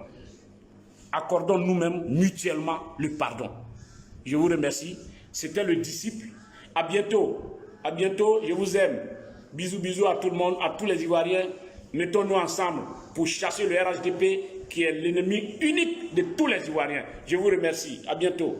Accordons nous-mêmes mutuellement le pardon. Je vous remercie. C'était le disciple. À bientôt. À bientôt. Je vous aime. Bisous, bisous à tout le monde, à tous les Ivoiriens. Mettons-nous ensemble pour chasser le RHDP qui est l'ennemi unique de tous les Ivoiriens. Je vous remercie. À bientôt.